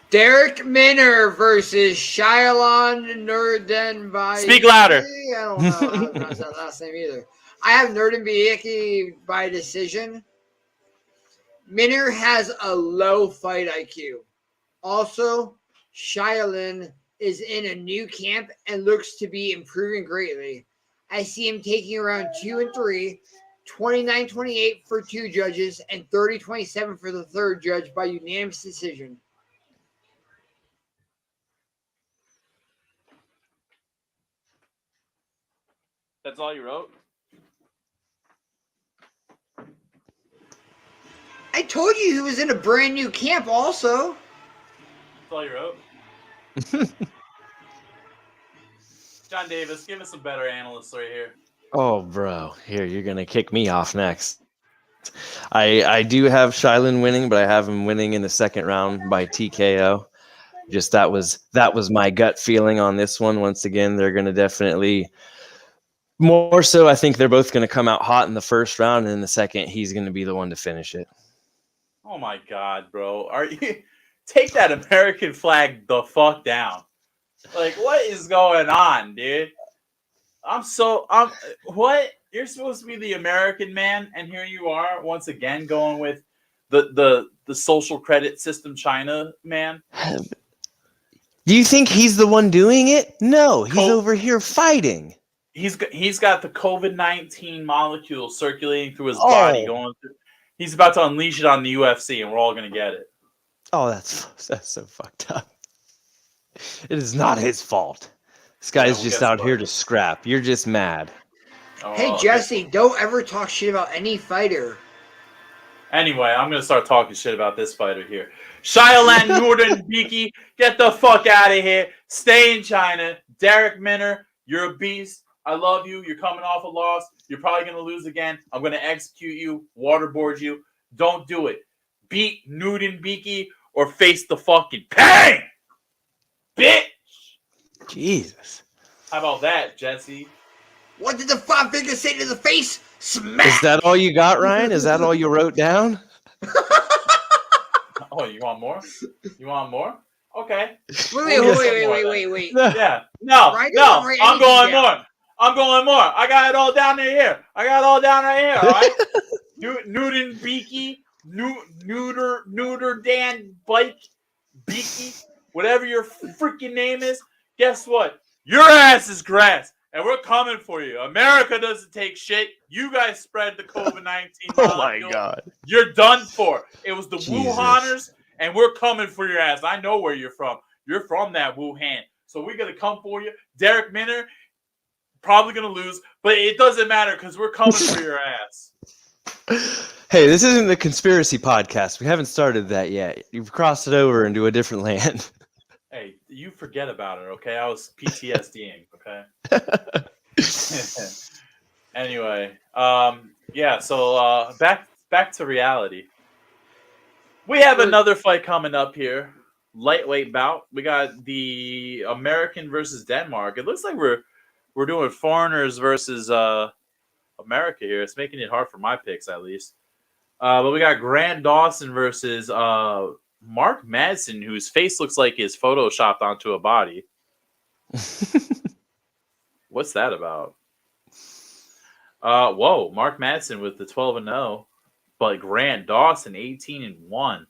Derek Minner versus Shayalan Nurdanbiki. Speak louder. I don't know how to pronounce that last name either. I have Nurdanbiki by decision. Minner has a low fight IQ. Also, Shayalan is in a new camp and looks to be improving greatly. I see him taking around 2 and 3, 29-28 for 2 judges, and 30-27 for the 3rd judge by unanimous decision. That's all you wrote? I told you he was in a brand new camp also. That's all you wrote? John Davis, give us some better analysts right here. Oh, bro. Here, you're going to kick me off next. I do have Shayalan winning, but I have him winning in the 2nd round by TKO. Just that was my gut feeling on this one. Once again, they're going to definitely more so. I think they're both going to come out hot in the 1st round, and in the 2nd, he's going to be the one to finish it. Oh my God, bro. Are you take that American flag the fuck down? Like, what is going on, dude? What? You're supposed to be the American man, and here you are once again going with the social credit system China man. Do you think he's the one doing it? No, he's over here fighting. He's got the COVID-19 molecule circulating through his body, going through. He's about to unleash it on the UFC, and we're all gonna get it. Oh, that's so fucked up. It is not his fault. This guy's just out here to scrap. You're just mad. Oh, hey, Jesse, don't ever talk shit about any fighter. Anyway, I'm going to start talking shit about this fighter here. Shayalan Nurdanbiki, get the fuck out of here. Stay in China. Derek Minner, you're a beast. I love you. You're coming off a loss. You're probably going to lose again. I'm going to execute you, waterboard you. Don't do it. Beat Nurdanbiki or face the fucking pain. Bitch. Jesus. How about that, Jesse? What did the 5 fingers say to the face? Smack! Is that all you got, Ryan? Is that all you wrote down? Oh, you want more? You want more? Okay. Wait. Yeah. No, Ryan I'm going down. more. I'm going more. I got it all down right here. I got it all down right here. All right. Newton Beaky, Neuter Dan Bike Beaky, whatever your freaking name is. Guess what? Your ass is grass, and we're coming for you. America doesn't take shit. You guys spread the COVID-19 Oh my molecule. God. You're done for. It was the Jesus. Wuhaners, and we're coming for your ass. I know where you're from. You're from that Wuhan. So we're going to come for you. Derek Minner, probably going to lose, but it doesn't matter because we're coming for your ass. Hey, this isn't the conspiracy podcast. We haven't started that yet. You've crossed it over into a different land. Hey, you forget about it, okay? I was PTSDing, okay? Anyway, yeah, so back to reality. We have another fight coming up here. Lightweight bout. We got the American versus Denmark. It looks like we're doing foreigners versus America here. It's making it hard for my picks, at least. But we got Grant Dawson versus Mark Madsen, whose face looks like is photoshopped onto a body. What's that about? Whoa, Mark Madsen with the 12-0, but Grant Dawson 18-1.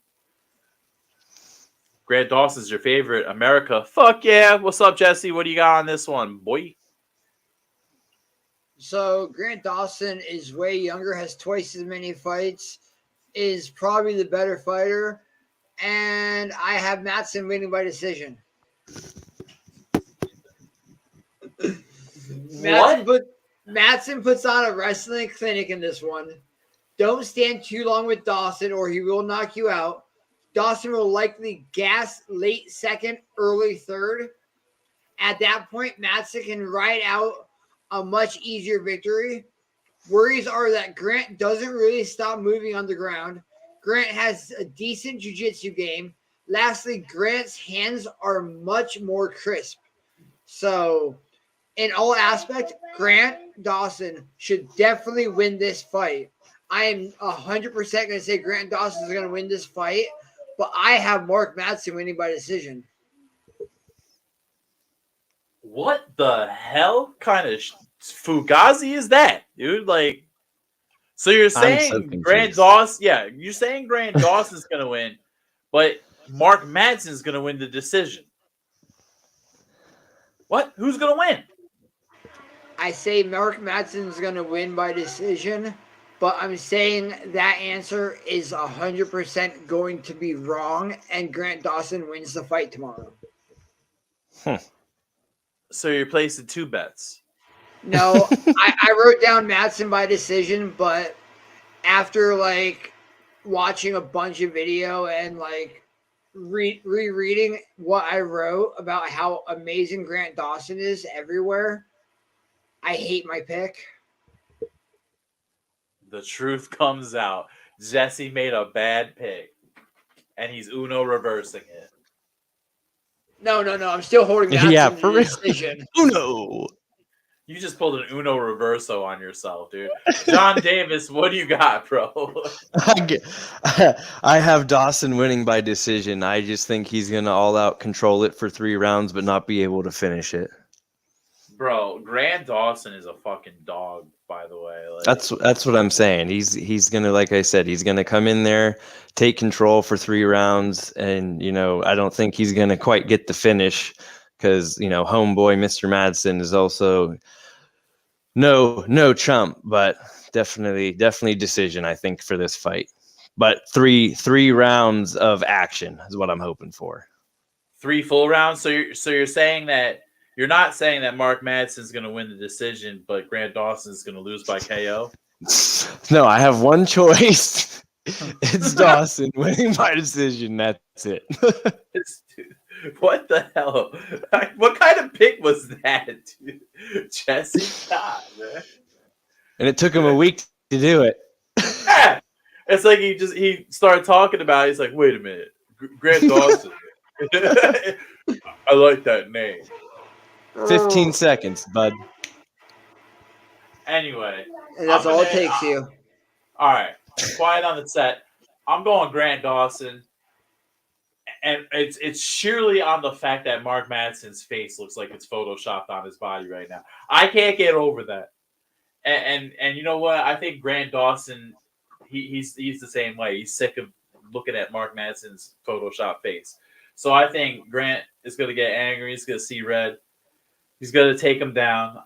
Grant Dawson's your favorite. America, fuck yeah. What's up, Jesse? What do you got on this one, boy? So Grant Dawson is way younger, has twice as many fights, is probably the better fighter, and I have Madsen winning by decision. Madsen puts on a wrestling clinic in this one. Don't stand too long with Dawson or he will knock you out. Dawson will likely gas late second, early third. At that point, Madsen can ride out a much easier victory. Worries are that Grant doesn't really stop moving on the ground. Grant has a decent jiu-jitsu game. Lastly, Grant's hands are much more crisp. So, in all aspects, Grant Dawson should definitely win this fight. I am 100% going to say Grant Dawson is going to win this fight, but I have Mark Madsen winning by decision. What the hell kind of fugazi is that, dude? Like, so you're saying Grant Dawson? Yeah, you're saying Grant Dawson's going to win, but Mark Madsen's going to win the decision. What? Who's going to win? I say Mark Madsen is going to win by decision, but I'm saying that answer is 100% going to be wrong, and Grant Dawson wins the fight tomorrow. So you're placing two bets. No, I wrote down Madsen by decision, but after like watching a bunch of video and like rereading what I wrote about how amazing Grant Dawson is everywhere, I hate my pick. The truth comes out. Jesse made a bad pick, and he's Uno reversing it. No. I'm still holding Madsen for real. decision. Uno. You just pulled an Uno reverso on yourself, dude. John Davis, what do you got, bro? I have Dawson winning by decision. I just think he's going to all out control it for 3 rounds, but not be able to finish it. Bro, Grant Dawson is a fucking dog, by the way. Like, that's what I'm saying. He's gonna, like I said, he's gonna come in there, take control for 3 rounds, and I don't think he's gonna quite get the finish because homeboy Mr. Madsen is also no chump, but definitely decision, I think, for this fight. But three rounds of action is what I'm hoping for. 3 full rounds. So you're saying that. You're not saying that Mark Madsen's going to win the decision, but Grant Dawson's going to lose by KO? No, I have one choice. It's Dawson winning by decision. That's it. What the hell? What kind of pick was that, dude? Jesse? God, man. And it took him a week to do it. Yeah. It's like he started talking about it. He's like, wait a minute. Grant Dawson. I like that name. 15 seconds, bud. Anyway. And that's all it takes you. All right. Quiet on the set. I'm going Grant Dawson. it's surely on the fact that Mark Madsen's face looks like it's photoshopped on his body right now. I can't get over that. And you know what? I think Grant Dawson, he's the same way. He's sick of looking at Mark Madsen's Photoshop face. So I think Grant is going to get angry. He's going to see red. He's going to take him down.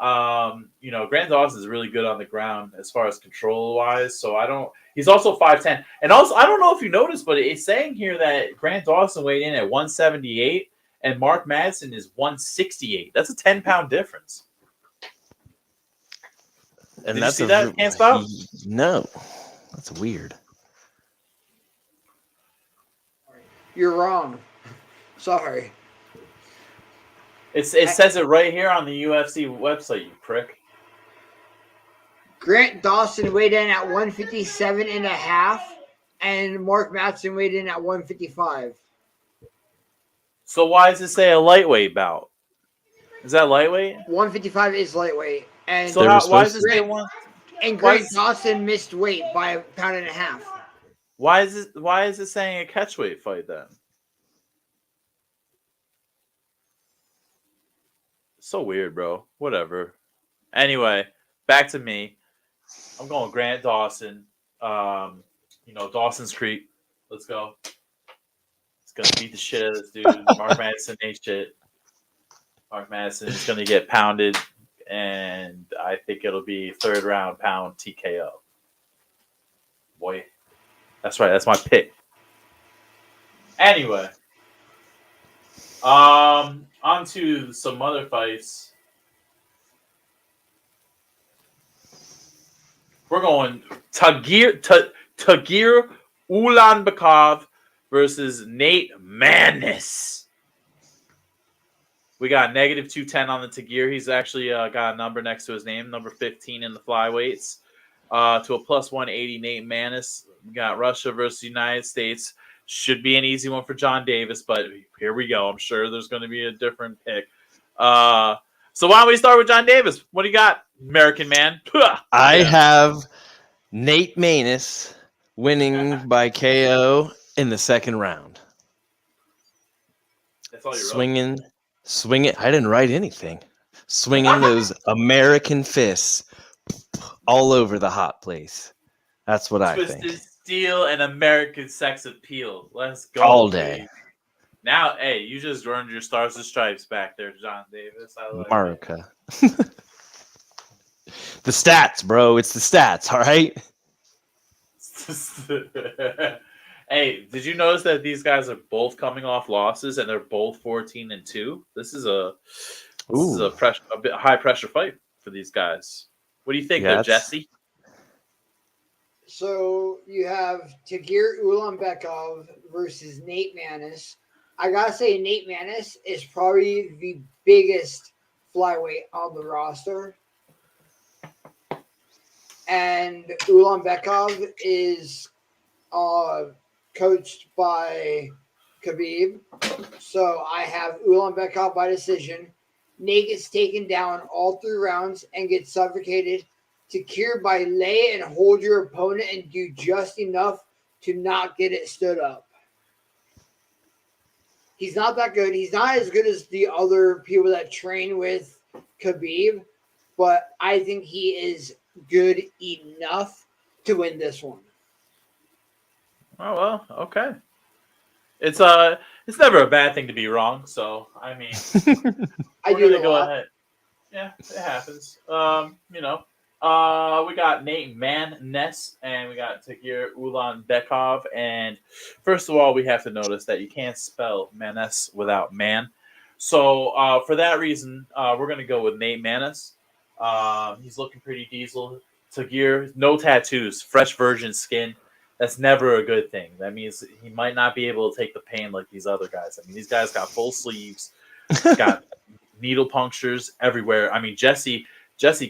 Grant Dawson is really good on the ground as far as control wise. So he's also 5'10". And also, I don't know if you noticed, but it's saying here that Grant Dawson weighed in at 178 and Mark Madsen is 168. That's a 10-pound difference. And Did you see that? Can't stop? No. That's weird. You're wrong. Sorry. It says it right here on the UFC website, you prick. Grant Dawson weighed in at 157 and a half, and Mark Madsen weighed in at 155. So why does it say a lightweight bout? Is that lightweight? 155 is lightweight. And So why does it say one? And Grant Dawson missed weight by 1.5 pounds. Why is it saying a catchweight fight then? So weird, bro. Whatever. Anyway, back to me. I'm going Grant Dawson. Dawson's Creek. Let's go. It's gonna beat the shit out of this dude. Mark Madsen ain't shit. Mark Madsen is gonna get pounded, and I think it'll be 3rd round pound TKO. Boy, that's right. That's my pick. Anyway, on to some other fights. We're going Tagir Ulanbekov versus Nate Maness. We got negative 210 on the Tagir. He's actually got a number next to his name, number 15 in the flyweights. To a plus 180 Nate Maness. We got Russia versus United States. Should be an easy one for John Davis, but here we go. I'm sure there's going to be a different pick. So why don't we start with John Davis? What do you got, American man? I have Nate Maness winning by KO in the 2nd round. That's all you Swinging. I didn't write anything. Swinging those American fists all over the hot place. That's what I think. Twisted Steel and American sex appeal. Let's go. All day. Baby. Now, hey, you just earned your Stars and Stripes back there, John Davis. I like America. The stats, bro. It's the stats, all right? Hey, did you notice that these guys are both coming off losses and they're both 14-2? This is a bit high pressure fight for these guys. What do you think, though, Jesse? So you have Tagir Ulanbekov versus Nate Maness. I gotta say, Nate Maness is probably the biggest flyweight on the roster. And Ulanbekov is coached by Khabib. So I have Ulanbekov by decision. Nate gets taken down all 3 rounds and gets suffocated. Tagir by lay and hold your opponent and do just enough to not get it stood up. He's not that good. He's not as good as the other people that train with Khabib, but I think he is good enough to win this one. Oh well, okay. It's never a bad thing to be wrong. So I mean, I do go ahead. Yeah, it happens. We got Nate Maness and we got Tagir Ulanbekov. And first of all, we have to notice that you can't spell Maness without man. So for that reason, we're going to go with Nate Maness. He's looking pretty diesel. Tagir, no tattoos, fresh virgin skin. That's never a good thing. That means he might not be able to take the pain like these other guys. I mean, these guys got full sleeves, got needle punctures everywhere. I mean, Jesse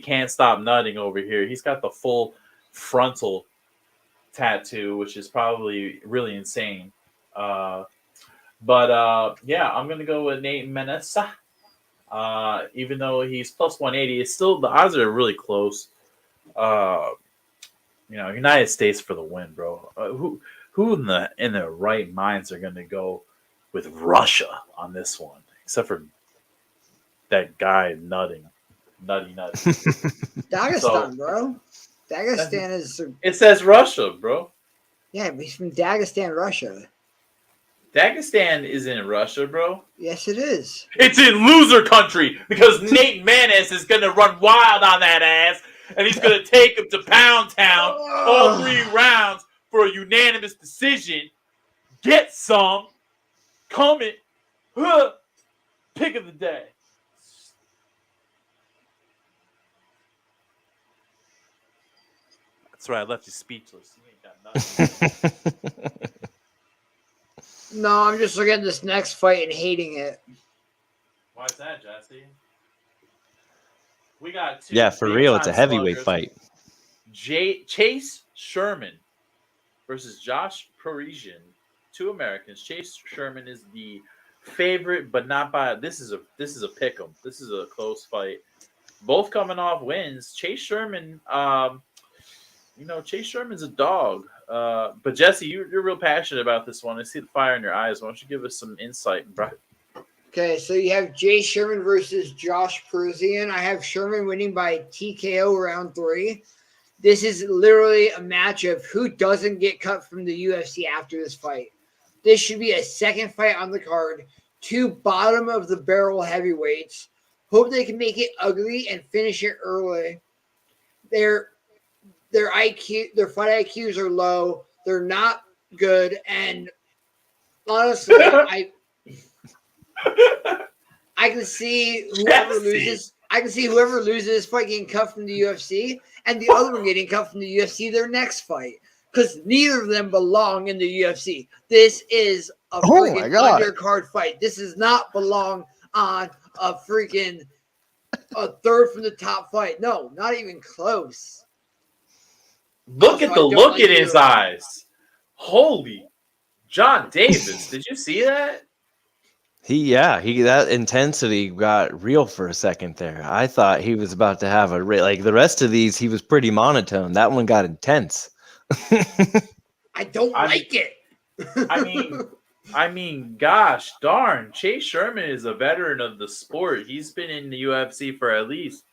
can't stop nutting over here. He's got the full frontal tattoo, which is probably really insane. I'm going to go with Nate Maness. Even though he's plus 180, it's still the odds are really close. United States for the win, bro. Who in their right minds are going to go with Russia on this one, except for that guy nutty. Dagestan, bro. Dagestan is. It says Russia, bro. Yeah, he's from Dagestan, Russia. Dagestan is in Russia, bro. Yes, it is. It's in loser country because Nate Manis is going to run wild on that ass, and he's going to take him to Pound Town all 3 rounds for a unanimous decision. Get some. Coming. Pick of the day. That's right. I left you speechless. You ain't got nothing. No, I'm just looking at this next fight and hating it. Why's that, Jesse? We got 2. Yeah, for real, it's a heavyweight sluggers. fight. Chase Sherman versus Josh Parisian. 2 Americans. Chase Sherman is the favorite, but not by. This is a pick'em. This is a close fight. Both coming off wins. Chase Sherman, Chase Sherman's a dog. But Jesse, you're real passionate about this one. I see the fire in your eyes. Why don't you give us some insight, bro? Okay, so you have Jay Sherman versus Josh Parisian. I have Sherman winning by TKO round 3. This is literally a match of who doesn't get cut from the UFC after this fight. This should be a second fight on the card. 2 bottom of the barrel heavyweights. Hope they can make it ugly and finish it early. Their IQ, their fight IQs are low. They're not good, and honestly, I can see whoever loses. I can see whoever loses this fight getting cut from the UFC, and the other one getting cut from the UFC their next fight, because neither of them belong in the UFC. This is a freaking undercard fight. This does not belong on a freaking a third from the top fight. No, not even close. Look at the look in his eyes. Holy John Davis. Did you see that? That intensity got real for a second there. I thought he was about to have like the rest of these, he was pretty monotone. That one got intense. I don't like it. I mean, gosh darn. Chase Sherman is a veteran of the sport. He's been in the UFC for at least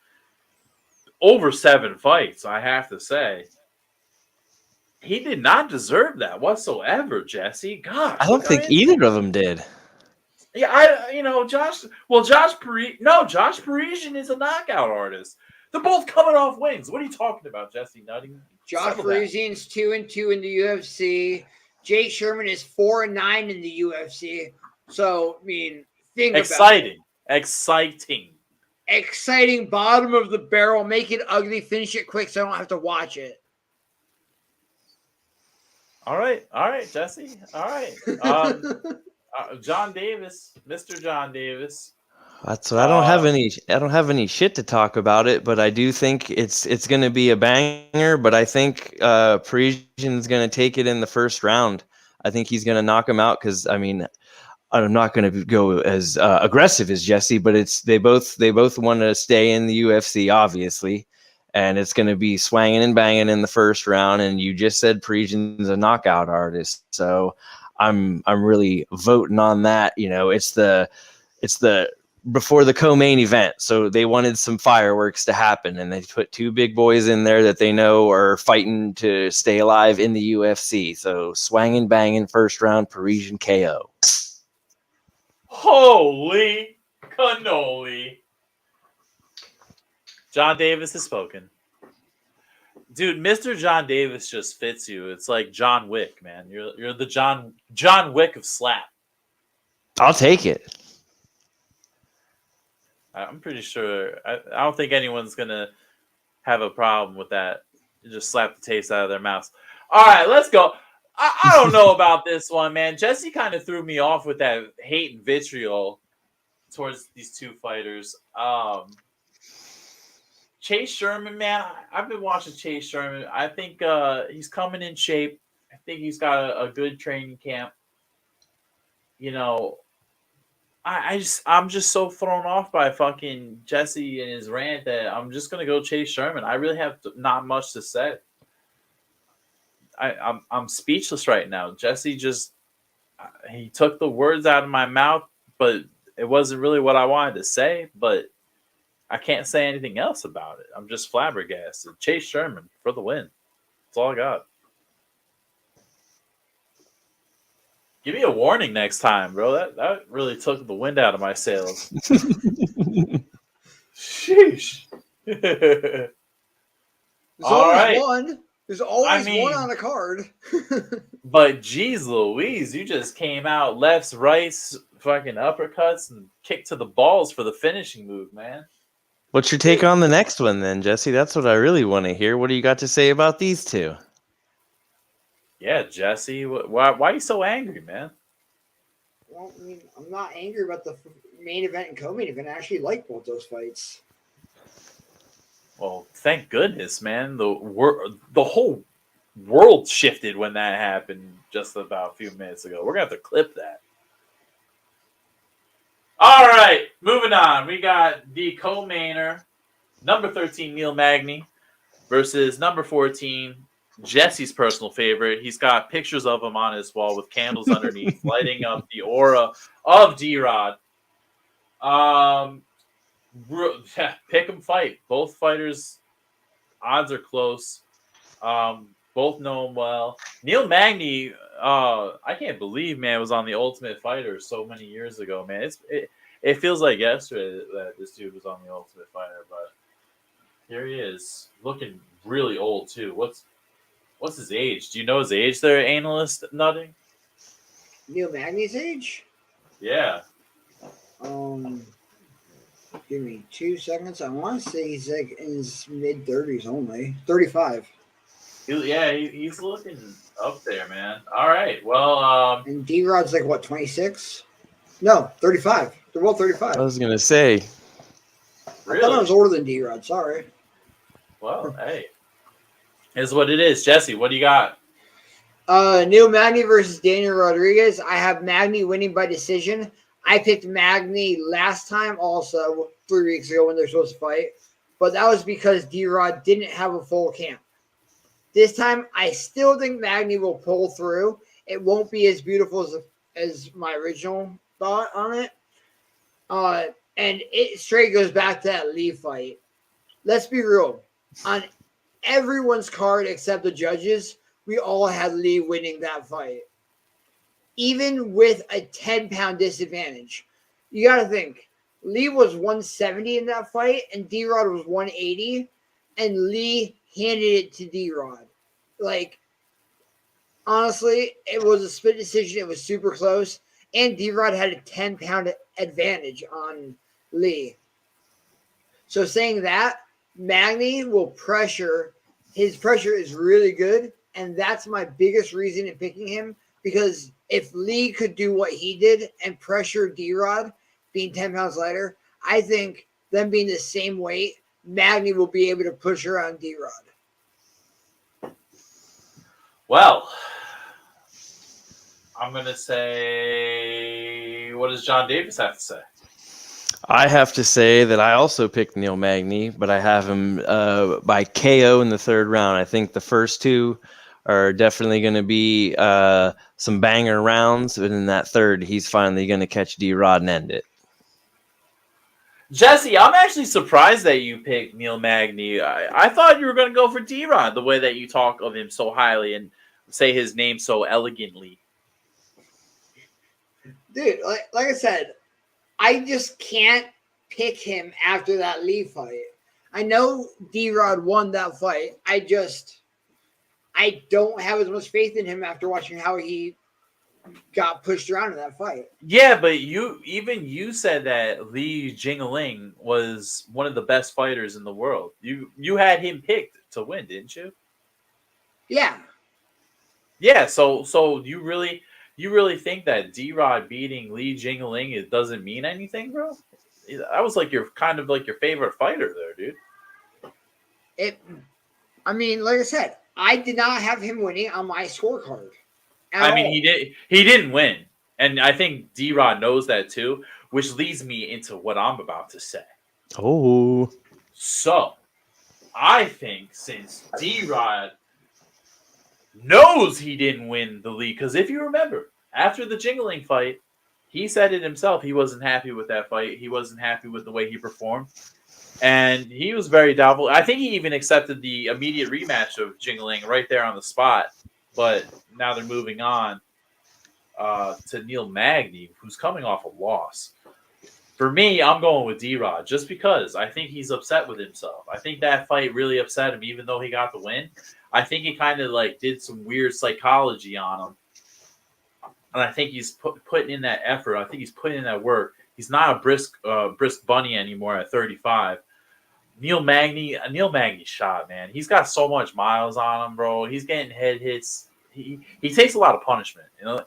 over 7 fights, I have to say. He did not deserve that whatsoever, Jesse. Gosh, I don't think either of them did. Yeah, Josh Parisian is a knockout artist. They're both coming off wins. What are you talking about, Jesse Nutty? Josh Parisian's 2-2 in the UFC. Jay Sherman is 4-9 in the UFC. So, I mean, think exciting. Exciting bottom of the barrel. Make it ugly. Finish it quick so I don't have to watch it. All right, Jesse. All right. John Davis, Mr. John Davis. So I don't have any shit to talk about it, but I do think it's going to be a banger. But I think Parisian's going to take it in the first round. I think he's going to knock him out because I'm not going to go as aggressive as Jesse, but they both want to stay in the UFC, obviously, and it's going to be swanging and banging in the first round. And you just said Parisian's a knockout artist, so I'm really voting on that. It's the before the co-main event, so they wanted some fireworks to happen, and they put 2 big boys in there that they know are fighting to stay alive in the UFC. So swanging, banging, first round, Parisian KO. Holy cannoli! John Davis has spoken. Dude, Mr. John Davis just fits you. It's like John Wick, man. You're the John Wick of slap. I'll take it. I'm pretty sure. I don't think anyone's gonna have a problem with that. You just slap the taste out of their mouths. All right, let's go. I don't know about this one, man. Jesse kind of threw me off with that hate and vitriol towards these 2 fighters. Chase Sherman, man, I've been watching Chase Sherman. I think he's coming in shape. I think he's got a good training camp. I'm just so thrown off by fucking Jesse and his rant that I'm just gonna go Chase Sherman. I really have not much to say. I'm speechless right now. Jesse just he took the words out of my mouth, but it wasn't really what I wanted to say. But I can't say anything else about it. I'm just flabbergasted. Chase Sherman for the win. That's all I got. Give me a warning next time, bro. That really took the wind out of my sails. Sheesh. There's All always right. one. There's always one on a card. But geez Louise, you just came out lefts, rights, fucking uppercuts, and kick to the balls for the finishing move, man. What's your take on the next one then, Jesse? That's what I really want to hear. What do you got to say about these two? Yeah, Jesse, why are you so angry, man? Well, I mean, I'm not angry about the main event and co-main event. I actually like both those fights. Well, thank goodness, man. The whole world shifted when that happened just about a few minutes ago. We're gonna have to clip that. All right, moving on. We got the co-mainer, number 13 Neil Magny versus number 14 Jesse's personal favorite. He's got pictures of him on his wall with candles underneath, lighting up the aura of D-Rod. Pick 'em fight. Both fighters, odds are close. Both know him well. Neil Magny, I can't believe, man, was on the Ultimate Fighter so many years ago, man. It feels like yesterday that this dude was on the Ultimate Fighter, but here he is, looking really old too. What's his age? Do you know his age there, analyst Nutty? Neil Magny's age? Yeah. Give me 2 seconds. I want to say he's like in his mid-30s only. 35. He's looking up there, man. All right. Well, and D-Rod's like, what, 26? No, 35. They're both 35. I was going to say. Really? I thought I was older than D-Rod. Sorry. Well, hey. Here's what it is. Jesse, what do you got? Neil Magny versus Daniel Rodriguez. I have Magny winning by decision. I picked Magny last time also 3 weeks ago when they're supposed to fight. But that was because D-Rod didn't have a full camp. This time, I still think Magny will pull through. It won't be as beautiful as my original thought on it. And it straight goes back to that Lee fight. Let's be real. On everyone's card except the judges, we all had Lee winning that fight. Even with a 10-pound disadvantage. You got to think. Lee was 170 in that fight, and D-Rod was 180. And Lee handed it to D-Rod. Like, honestly, it was a split decision. It was super close. And D-Rod had a 10-pound advantage on Lee. So saying that, Magny will pressure. His pressure is really good. And that's my biggest reason in picking him. Because if Lee could do what he did and pressure D-Rod, being 10 pounds lighter, I think them being the same weight, Magny will be able to push around D-Rod. Well, I'm going to say, what does John Davis have to say? I have to say that I also picked Neil Magny, but I have him by KO in the third round. I think the first two are definitely going to be some banger rounds, but in that third, he's finally going to catch D-Rod and end it. Jesse, I'm actually surprised that you picked Neil Magny. I thought you were going to go for D-Rod, the way that you talk of him so highly and say his name so elegantly. Dude, like I said, I just can't pick him after that Lee fight. I know D-Rod won that fight. I don't have as much faith in him after watching how he got pushed around in that fight. Yeah, but you said that Li Jingliang was one of the best fighters in the world. You had him picked to win, didn't you? Yeah. Yeah, so you really think that D-Rod beating Li Jingliang it doesn't mean anything, bro? That was like your favorite fighter there, dude. I mean, like I said, I did not have him winning on my scorecard. He didn't win. And I think D-Rod knows that too, which leads me into what I'm about to say. Oh. So, I think since D-Rod knows he didn't win the league, because if you remember, After the Jingling fight, he said it himself. He wasn't happy with that fight. He wasn't happy with the way he performed. And he was very doubtful. I think he even accepted the immediate rematch of Jingling right there on the spot. But now they're moving on to Neil Magny, who's coming off a loss. For me, I'm going with D-Rod just because I think he's upset with himself. I think that fight really upset him, even though he got the win. I think it kind of like did some weird psychology on him. And I think he's putting in that effort. I think he's putting in that work. He's not a brisk bunny anymore at 35. Neil Magny shot, man. He's got so much miles on him, bro. He's getting head hits. He takes a lot of punishment. You know,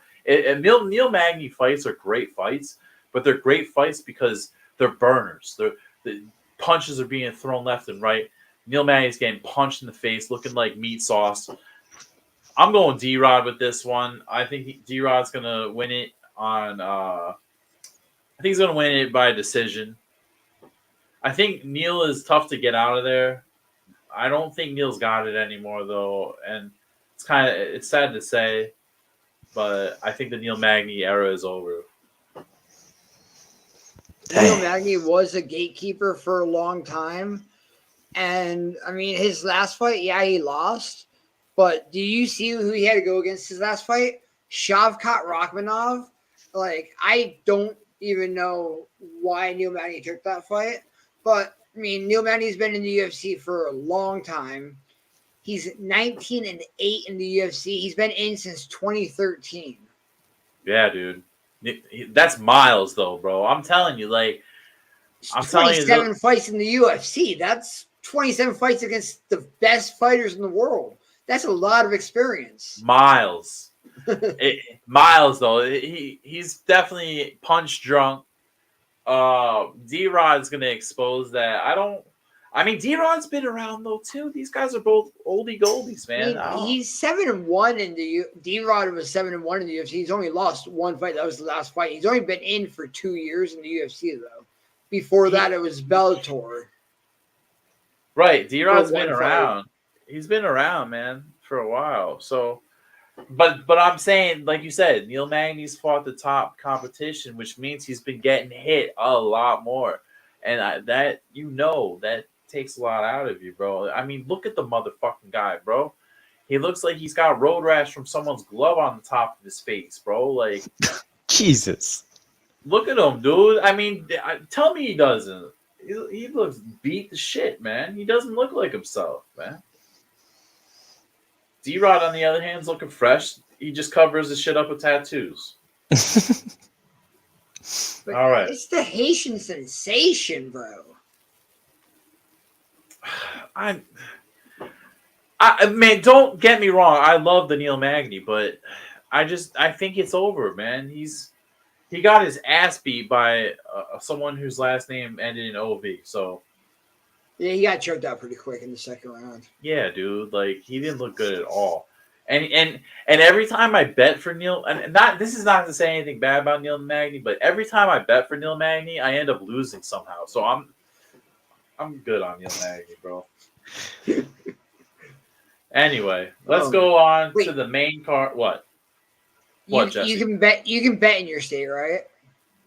Neil Magny fights are great fights, but they're great fights because they're burners. The punches are being thrown left and right. Neil Magny's getting punched in the face, looking like meat sauce. I'm going D-Rod with this one. I think D-Rod's going to win it on I think he's going to win it by decision. I think Neil is tough to get out of there. I don't think Neil's got it anymore, though. And it's sad to say, but I think the Neil Magny era is over. Neil Magny was a gatekeeper for a long time. And, I mean, his last fight, yeah, he lost. But do you see who he had to go against his last fight? Shavkat Rakhmonov. Like, I don't even know why Neil Magny took that fight. But, I mean, Neil Magny's been in the UFC for a long time. He's 19-8 in the UFC. He's been in since 2013. Yeah, dude. That's miles, though, bro. I'm telling you, like, I'm telling you. 27 fights in the UFC. That's 27 fights against the best fighters in the world. That's a lot of experience. Miles. Miles, though. He's definitely punch drunk. D-Rod's going to expose that. I mean, D-Rod's been around, though, too. These guys are both oldie goldies, man. I mean, he's 7-1 in the D-Rod was 7-1 in the UFC. He's only lost one fight. That was the last fight. He's only been in for 2 years in the UFC, though. Before that, it was Bellator. Right. D-Rod's been around. He's been around, man, for a while. So, but I'm saying, like you said, Neil Magny's fought the top competition, which means he's been getting hit a lot more. And that takes a lot out of you, bro. I mean, look at the motherfucking guy, bro. He looks like he's got road rash from someone's glove on the top of his face, bro. Like, Jesus. Look at him, dude. I mean, tell me he doesn't. He looks beat to shit, man. He doesn't look like himself, man. D-Rod, on the other hand, is looking fresh. He just covers his shit up with tattoos. All right. It's the Haitian sensation, bro. Man, don't get me wrong. I love the Neil Magny, but I think it's over, man. He got his ass beat by someone whose last name ended in OV. So yeah, he got choked out pretty quick in the second round. Yeah, dude. Like, he didn't look good at all. And every time I bet for Neil, and this is not to say anything bad about Neil Magny, but every time I bet for Neil Magny, I end up losing somehow. So I'm good on Neil Magny, bro. Anyway, let's go on to the main card. What? Jesse? You can bet in your state, right?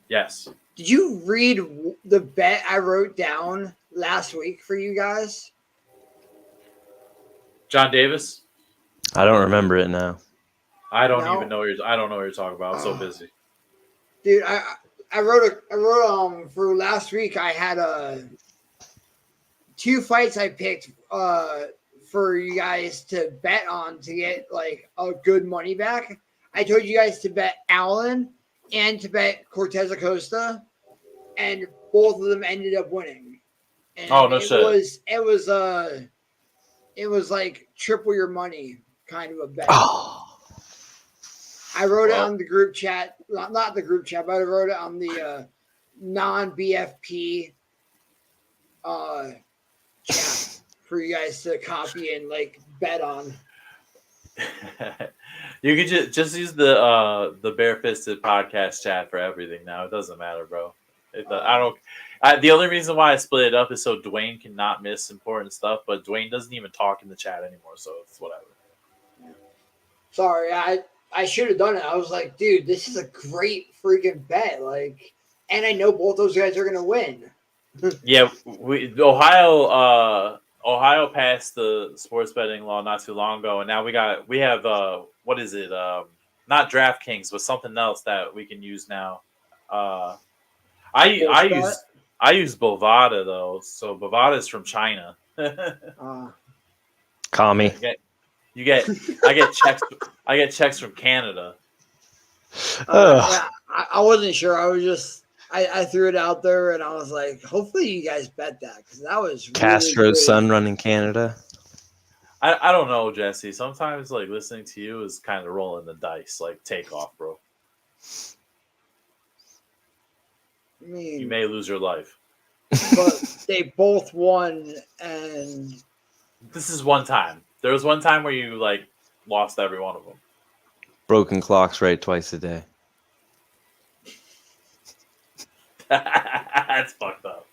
Yes. Did you read the bet I wrote down last week for you guys? John Davis? I don't remember it now. I don't even know I don't know what you're talking about. I'm so busy. Dude, I wrote for last week. I had 2 fights I picked for you guys to bet on to get like a good money back. I told you guys to bet Allen and to bet Cortez Acosta, and both of them ended up winning. And no shit. It was like triple your money kind of a bet. Oh. I wrote it on the group chat, not the group chat, but I wrote it on the non-BFP chat for you guys to copy and like bet on. You could just use the Barefisted podcast chat for everything now. It doesn't matter, bro. The only reason why I split it up is so Dwayne cannot miss important stuff, but Dwayne doesn't even talk in the chat anymore, so it's whatever. Sorry, I I should have done it. I was like, dude, this is a great freaking bet. Like, and I know both those guys are gonna win. Yeah, Ohio passed the sports betting law not too long ago, and now we have what is it? Not DraftKings, but something else that we can use now. I use Bovada though, so Bovada is from China. Commie. I get checks from Canada. Yeah, I wasn't sure. I was just I threw it out there, and I was like, hopefully you guys bet that because that was Castro's really son running Canada. I don't know, Jesse. Sometimes like listening to you is kind of rolling the dice. Like, take off, bro. I mean, You may lose your life. but they both won, and This is one time. There was one time where you like lost every one of them. Broken clocks right twice a day. That's fucked up.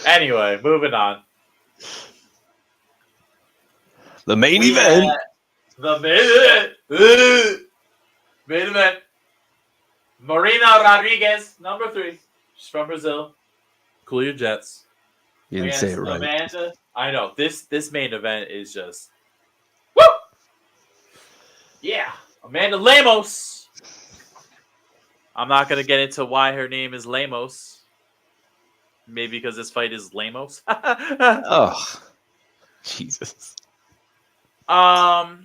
Anyway, moving on. The main event. The main event. Marina Rodriguez, number 3. She's from Brazil. Cool your jets. You didn't say it right. Amanda. I know. This main event is just woo! Yeah. Amanda Lemos. I'm not gonna get into why her name is Lemos. Maybe because this fight is Lemos. Oh, Jesus. I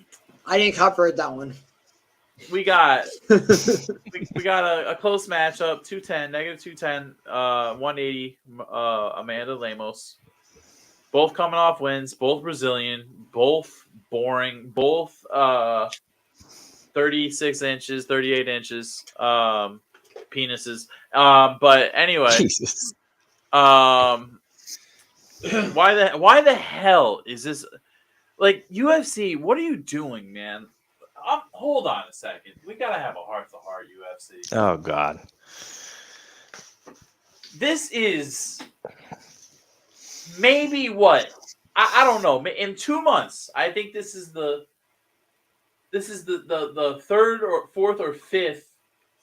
didn't copyright that one. We got we got a close matchup, 210, -210, 180, Amanda Lemos. Both coming off wins, both Brazilian, both boring, both 36 inches, 38 inches, penises. But anyway, Jesus. why the hell is this? Like, UFC, what are you doing, man? Hold on a second. We gotta have a heart-to-heart, UFC. Oh God. This is maybe what? I don't know. In 2 months, I think this is the third or fourth or fifth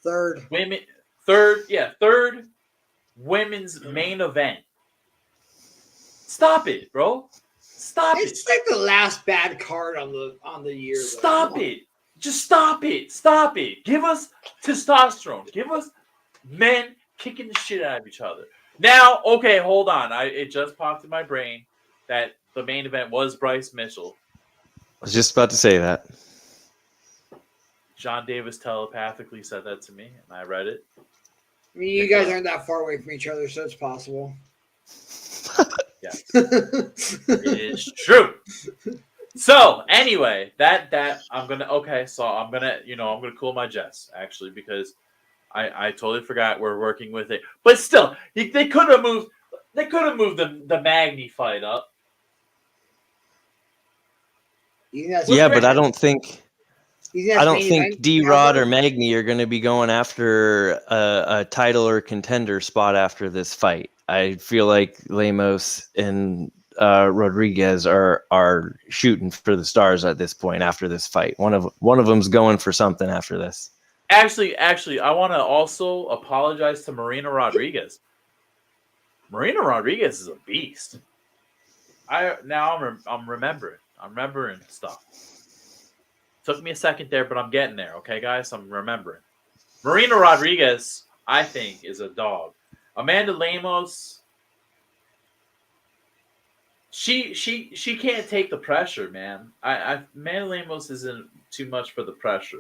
Third women's main event. Stop it, bro. Stop it. It's like the last bad card on the year. Stop it. Just stop it. Stop it. Give us testosterone. Give us men kicking the shit out of each other. Now, okay, hold on. It just popped in my brain that the main event was Bryce Mitchell. I was just about to say that. John Davis telepathically said that to me, and I read it. I mean, you guys aren't that far away from each other, so it's possible. Yeah, it is true. So anyway, that I'm gonna cool my jets actually because I totally forgot we're working with it. But still, they could have moved the Magny fight up. Yeah, but I don't think D-Rod or Magny are going to be going after a title or contender spot after this fight. I feel like Lemos and Rodriguez are shooting for the stars at this point after this fight. One of them's going for something after this. Actually, I want to also apologize to Marina Rodriguez. Marina Rodriguez is a beast. I'm remembering stuff. Took me a second there, but I'm getting there. Okay, guys, I'm remembering. Marina Rodriguez, I think, is a dog. Amanda Lemos, she can't take the pressure, man. Amanda Lemos isn't too much for the pressure.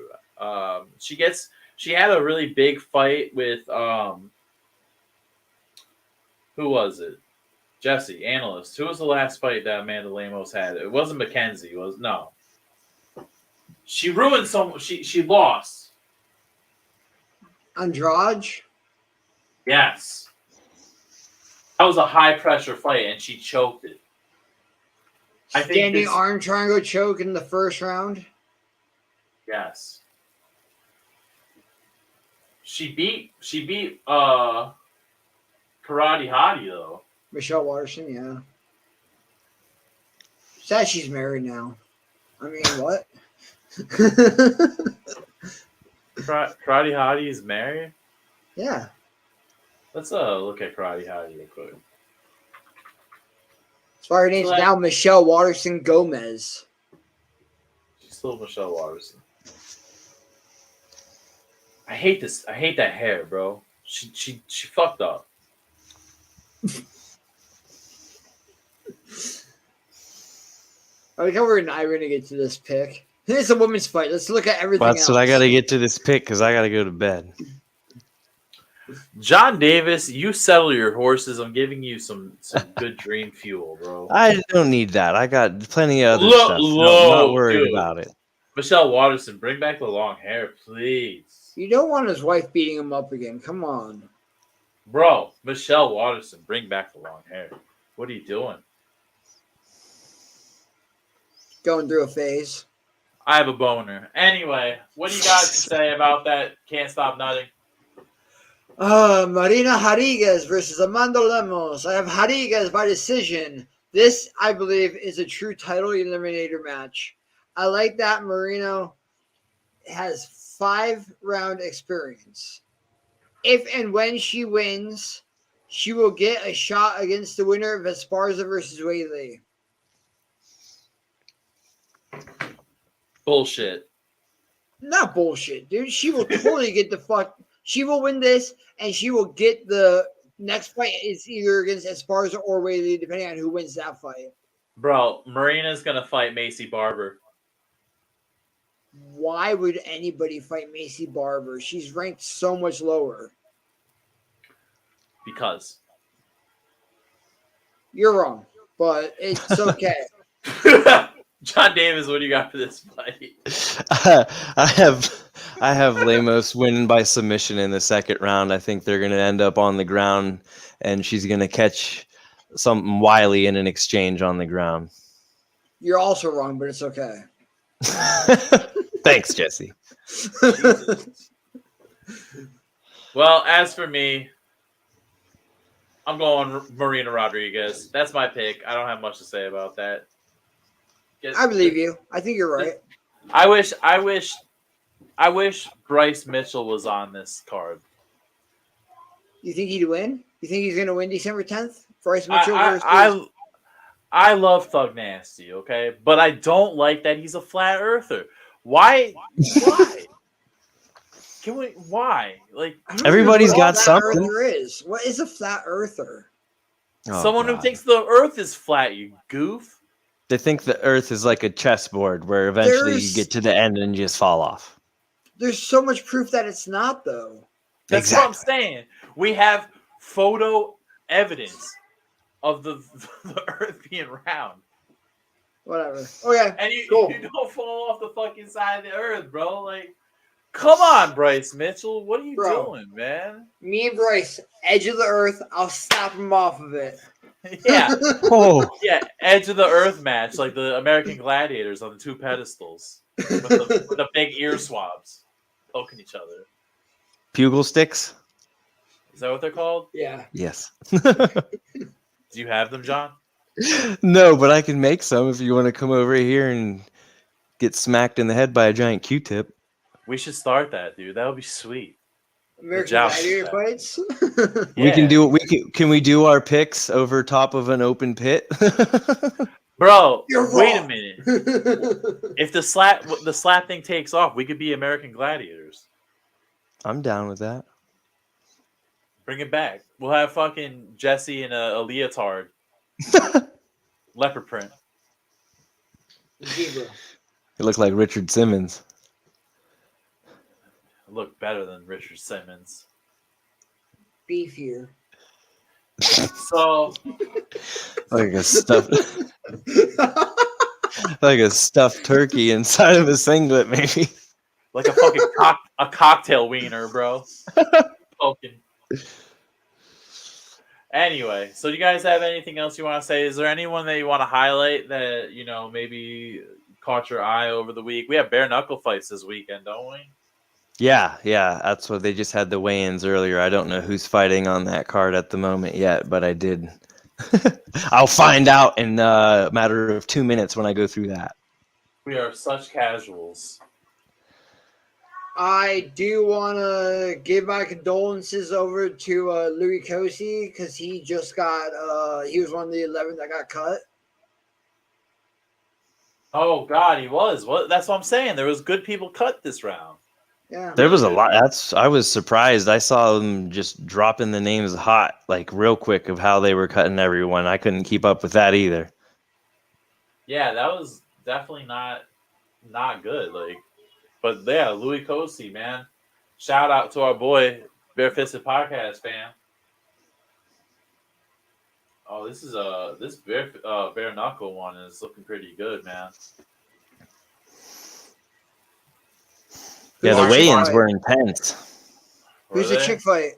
She had a really big fight with who was it? Jesse, analyst. Who was the last fight that Amanda Lemos had? It wasn't Mackenzie. No. She ruined someone. She lost. Andrade? Yes. That was a high pressure fight, and she choked it. Standing arm triangle choke in the first round. Yes. She beat Karate Hottie though. Michelle Watterson, yeah. Sad she's married now. I mean, what? Karate Hottie is married? Yeah. Let's look at Karate Hottie real quick. As far as her name's now Michelle Watterson Gomez. She's still Michelle Watterson. I hate this. I hate that hair, bro. She fucked up. I like how we're not going to get to this pick. It's a women's fight. Let's look at everything That's else. what I got to get to this pick because I got to go to bed. John Davis, you settle your horses. I'm giving you some good dream fuel, bro. I don't need that. I got plenty of other stuff. I'm not worried about it. Michelle Watterson, bring back the long hair, please. You don't want his wife beating him up again. Come on. Bro, Michelle Watterson, bring back the long hair. What are you doing? Going through a phase. I have a boner. Anyway, what do you got to say about that? Can't stop nutting. Marina Rodriguez versus Amanda Lemos. I have Rodriguez by decision. This, I believe, is a true title eliminator match. I like that Marino has 5-round experience. If and when she wins, she will get a shot against the winner of Esparza versus Whaley. Bullshit. Not bullshit, dude. She will totally get the fuck. She will win this, and she will get the next fight. Is either against Esparza or Whaley, depending on who wins that fight. Bro, Marina's gonna fight Macy Barber. Why would anybody fight Macy Barber? She's ranked so much lower. Because. You're wrong, but it's okay. John Davis, what do you got for this fight? I have Lemos winning by submission in the second round. I think they're going to end up on the ground, and she's going to catch something wily in an exchange on the ground. You're also wrong, but it's okay. Thanks, Jesse. Well, as for me, I'm going Marina Rodriguez. That's my pick. I don't have much to say about that. I believe you. I think you're right. I wish Bryce Mitchell was on this card. You think he'd win? You think he's going to win December 10th? Bryce Mitchell versus... I love Thug Nasty, okay? But I don't like that he's a flat earther. Why? Why? Like, everybody's got something. Is. What is a flat earther? Someone who thinks the earth is flat, you goof. They think the earth is like a chessboard where eventually you get to the end and you just fall off. There's so much proof that it's not, though. That's what I'm saying. We have photo evidence of the earth being round. Whatever. Okay. And you don't fall off the fucking side of the earth, bro. Like, come on, Bryce Mitchell. What are you doing, man? Me and Bryce, edge of the earth. I'll stop him off of it. Yeah. Yeah, edge of the earth match, like the American Gladiators on the two pedestals with the big ear swabs poking each other. Pugil sticks? Is that what they're called? Yeah. Yes. Do you have them, John? No, but I can make some if you want to come over here and get smacked in the head by a giant Q-tip. We should start that, dude. That would be sweet. American Gladiator fights. Yeah. We can do. Can we do our picks over top of an open pit? Bro, wait a minute. If the slap thing takes off, we could be American Gladiators. I'm down with that. Bring it back. We'll have fucking Jesse in a leotard. Leopard print. Zebra. You look like Richard Simmons. I look better than Richard Simmons. Beefier. So, like a stuffed turkey inside of a singlet, maybe. Like a fucking cocktail wiener, bro. Poking. Anyway, so do you guys have anything else you want to say? Is there anyone that you want to highlight that, maybe caught your eye over the week? We have bare knuckle fights this weekend, don't we? Yeah. That's what they just had the weigh-ins earlier. I don't know who's fighting on that card at the moment yet, but I did. I'll find out in a matter of 2 minutes when I go through that. We are such casuals. I do want to give my condolences over to Louis Cosi because he just got, he was one of the 11 that got cut. Oh God, he was. What? That's what I'm saying. There was good people cut this round. Yeah. There was a lot. I was surprised. I saw them just dropping the names hot, like real quick, of how they were cutting everyone. I couldn't keep up with that either. Yeah, that was definitely not good. Like, but yeah, Louis Cosi, man. Shout out to our boy, Barefisted Podcast fan. Oh, this is this bare knuckle one is looking pretty good, man. Yeah, the Who's weigh-ins chick were intense. Who's the chick fight?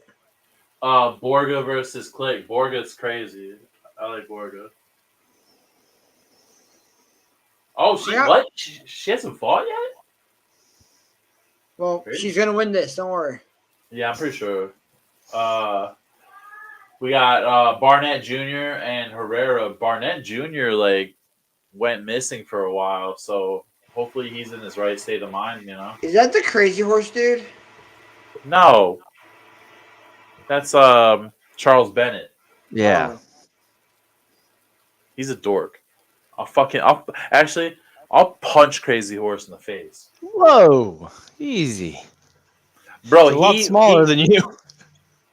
Borga versus Click. Borga's crazy. I like Borga. Oh, what? She hasn't fought yet? Well, Crazy. she's gonna win this. Don't worry. Yeah, I'm pretty sure. We got Barnett Jr. and Herrera. Barnett Jr. like went missing for a while, so hopefully he's in his right state of mind. You know. Is that the crazy horse dude? No, that's Charles Bennett. Yeah. He's a dork. I'll punch Crazy Horse in the face. Whoa, easy. Bro, He's a lot smaller than you.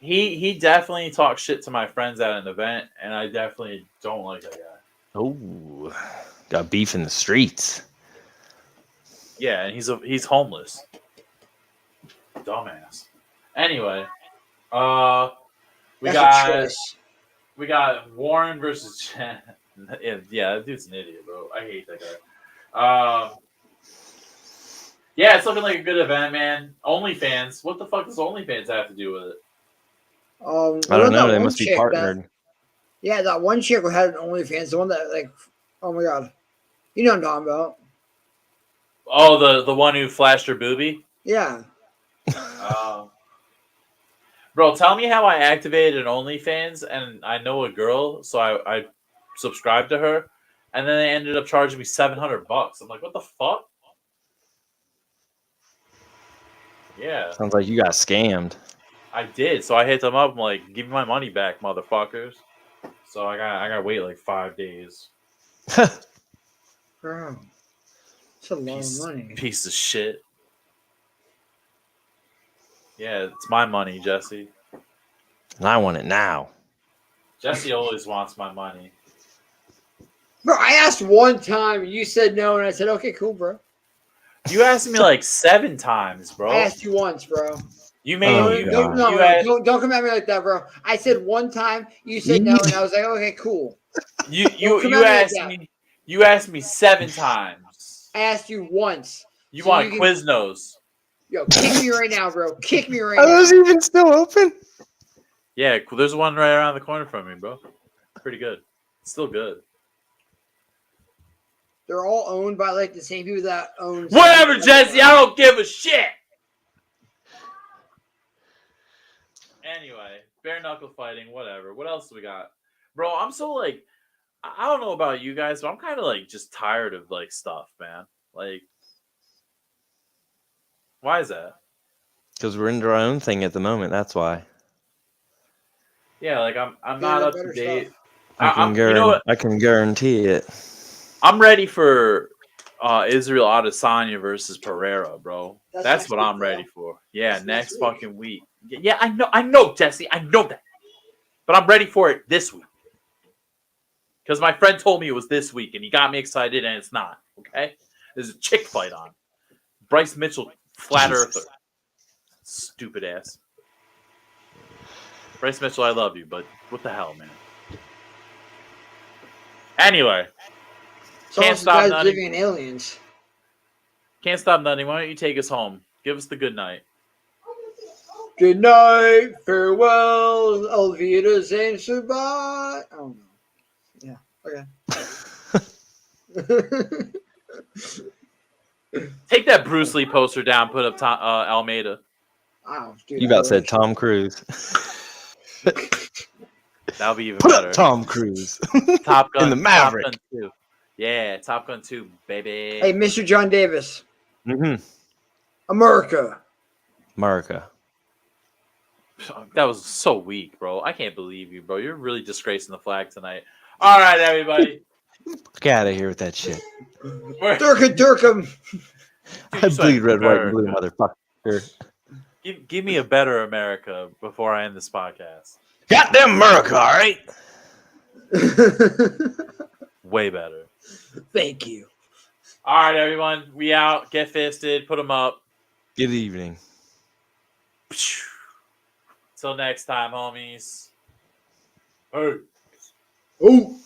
He definitely talks shit to my friends at an event, and I definitely don't like that guy. Oh, got beef in the streets. Yeah, and he's homeless. Dumbass. Anyway, we got Warren versus Chen. Yeah, that dude's an idiot, bro. I hate that guy. Yeah, it's looking like a good event, man. OnlyFans. What the fuck does OnlyFans have to do with it? I don't know. They must be partnered. That one chick who had an OnlyFans, the one that like, oh my god, you know what I'm talking about? Oh, the one who flashed her boobie. Yeah. Bro, tell me how I activated an OnlyFans and I know a girl, so I subscribed to her, and then they ended up charging me $700. I'm like, what the fuck? Yeah. Sounds like you got scammed. I did. So I hit them up. I'm like, give me my money back, motherfuckers. So I gotta wait like 5 days. Bro, it's a lot of money. Piece of shit. Yeah, it's my money, Jesse. And I want it now. Jesse always wants my money. Bro, I asked one time, you said no, and I said, okay, cool, bro. You asked me like 7 times, bro. I asked you once, bro. You made don't come at me like that, bro. I said one time, you said no, and I was like, okay, cool. You asked me 7 times. I asked you once. You so want Quiznos? Yo, kick me right now, bro. Kick me right now. Are those even still open? Yeah, there's one right around the corner from me, bro. Pretty good. Still good. They're all owned by like the same people that own. Whatever, Jesse. I don't give a shit. Anyway, bare knuckle fighting, whatever. What else do we got, bro? I'm so like, I don't know about you guys, but I'm kind of like just tired of like stuff, man. Like, why is that? Because we're into our own thing at the moment. That's why. Yeah, like I'm not up to date. I can guarantee it. I'm ready for Israel Adesanya versus Pereira, bro. That's what I'm ready for. Yeah, next fucking week. Yeah, I know, Jesse. I know that. But I'm ready for it this week. Because my friend told me it was this week, and he got me excited, and it's not. Okay? There's a chick fight on. Bryce Mitchell, flat earther. Stupid ass. Bryce Mitchell, I love you, but what the hell, man? Anyway. Can't stop nutting. Living in aliens. Can't stop nutting. Why don't you take us home? Give us the good night. Good night, farewell, auf Wiedersehen, goodbye. Oh no. Yeah. Okay. Take that Bruce Lee poster down. Put up Almeida. Oh, dude, you about said Tom Cruise. That'll be even Put better. Up Tom Cruise. Top Gun. In the Maverick. Top Gun 2. Yeah, Top Gun 2, baby. Hey, Mr. John Davis. Mm-hmm. America. America. That was so weak, bro. I can't believe you, bro. You're really disgracing the flag tonight. All right, everybody. Get out of here with that shit. Durkham. I bleed red, white, and blue, motherfucker. Give me a better America before I end this podcast. Goddamn America, all right? Way better. Thank you. All right, everyone. We out. Get fisted. Put them up. Good evening. Till next time, homies. Hey. Oh.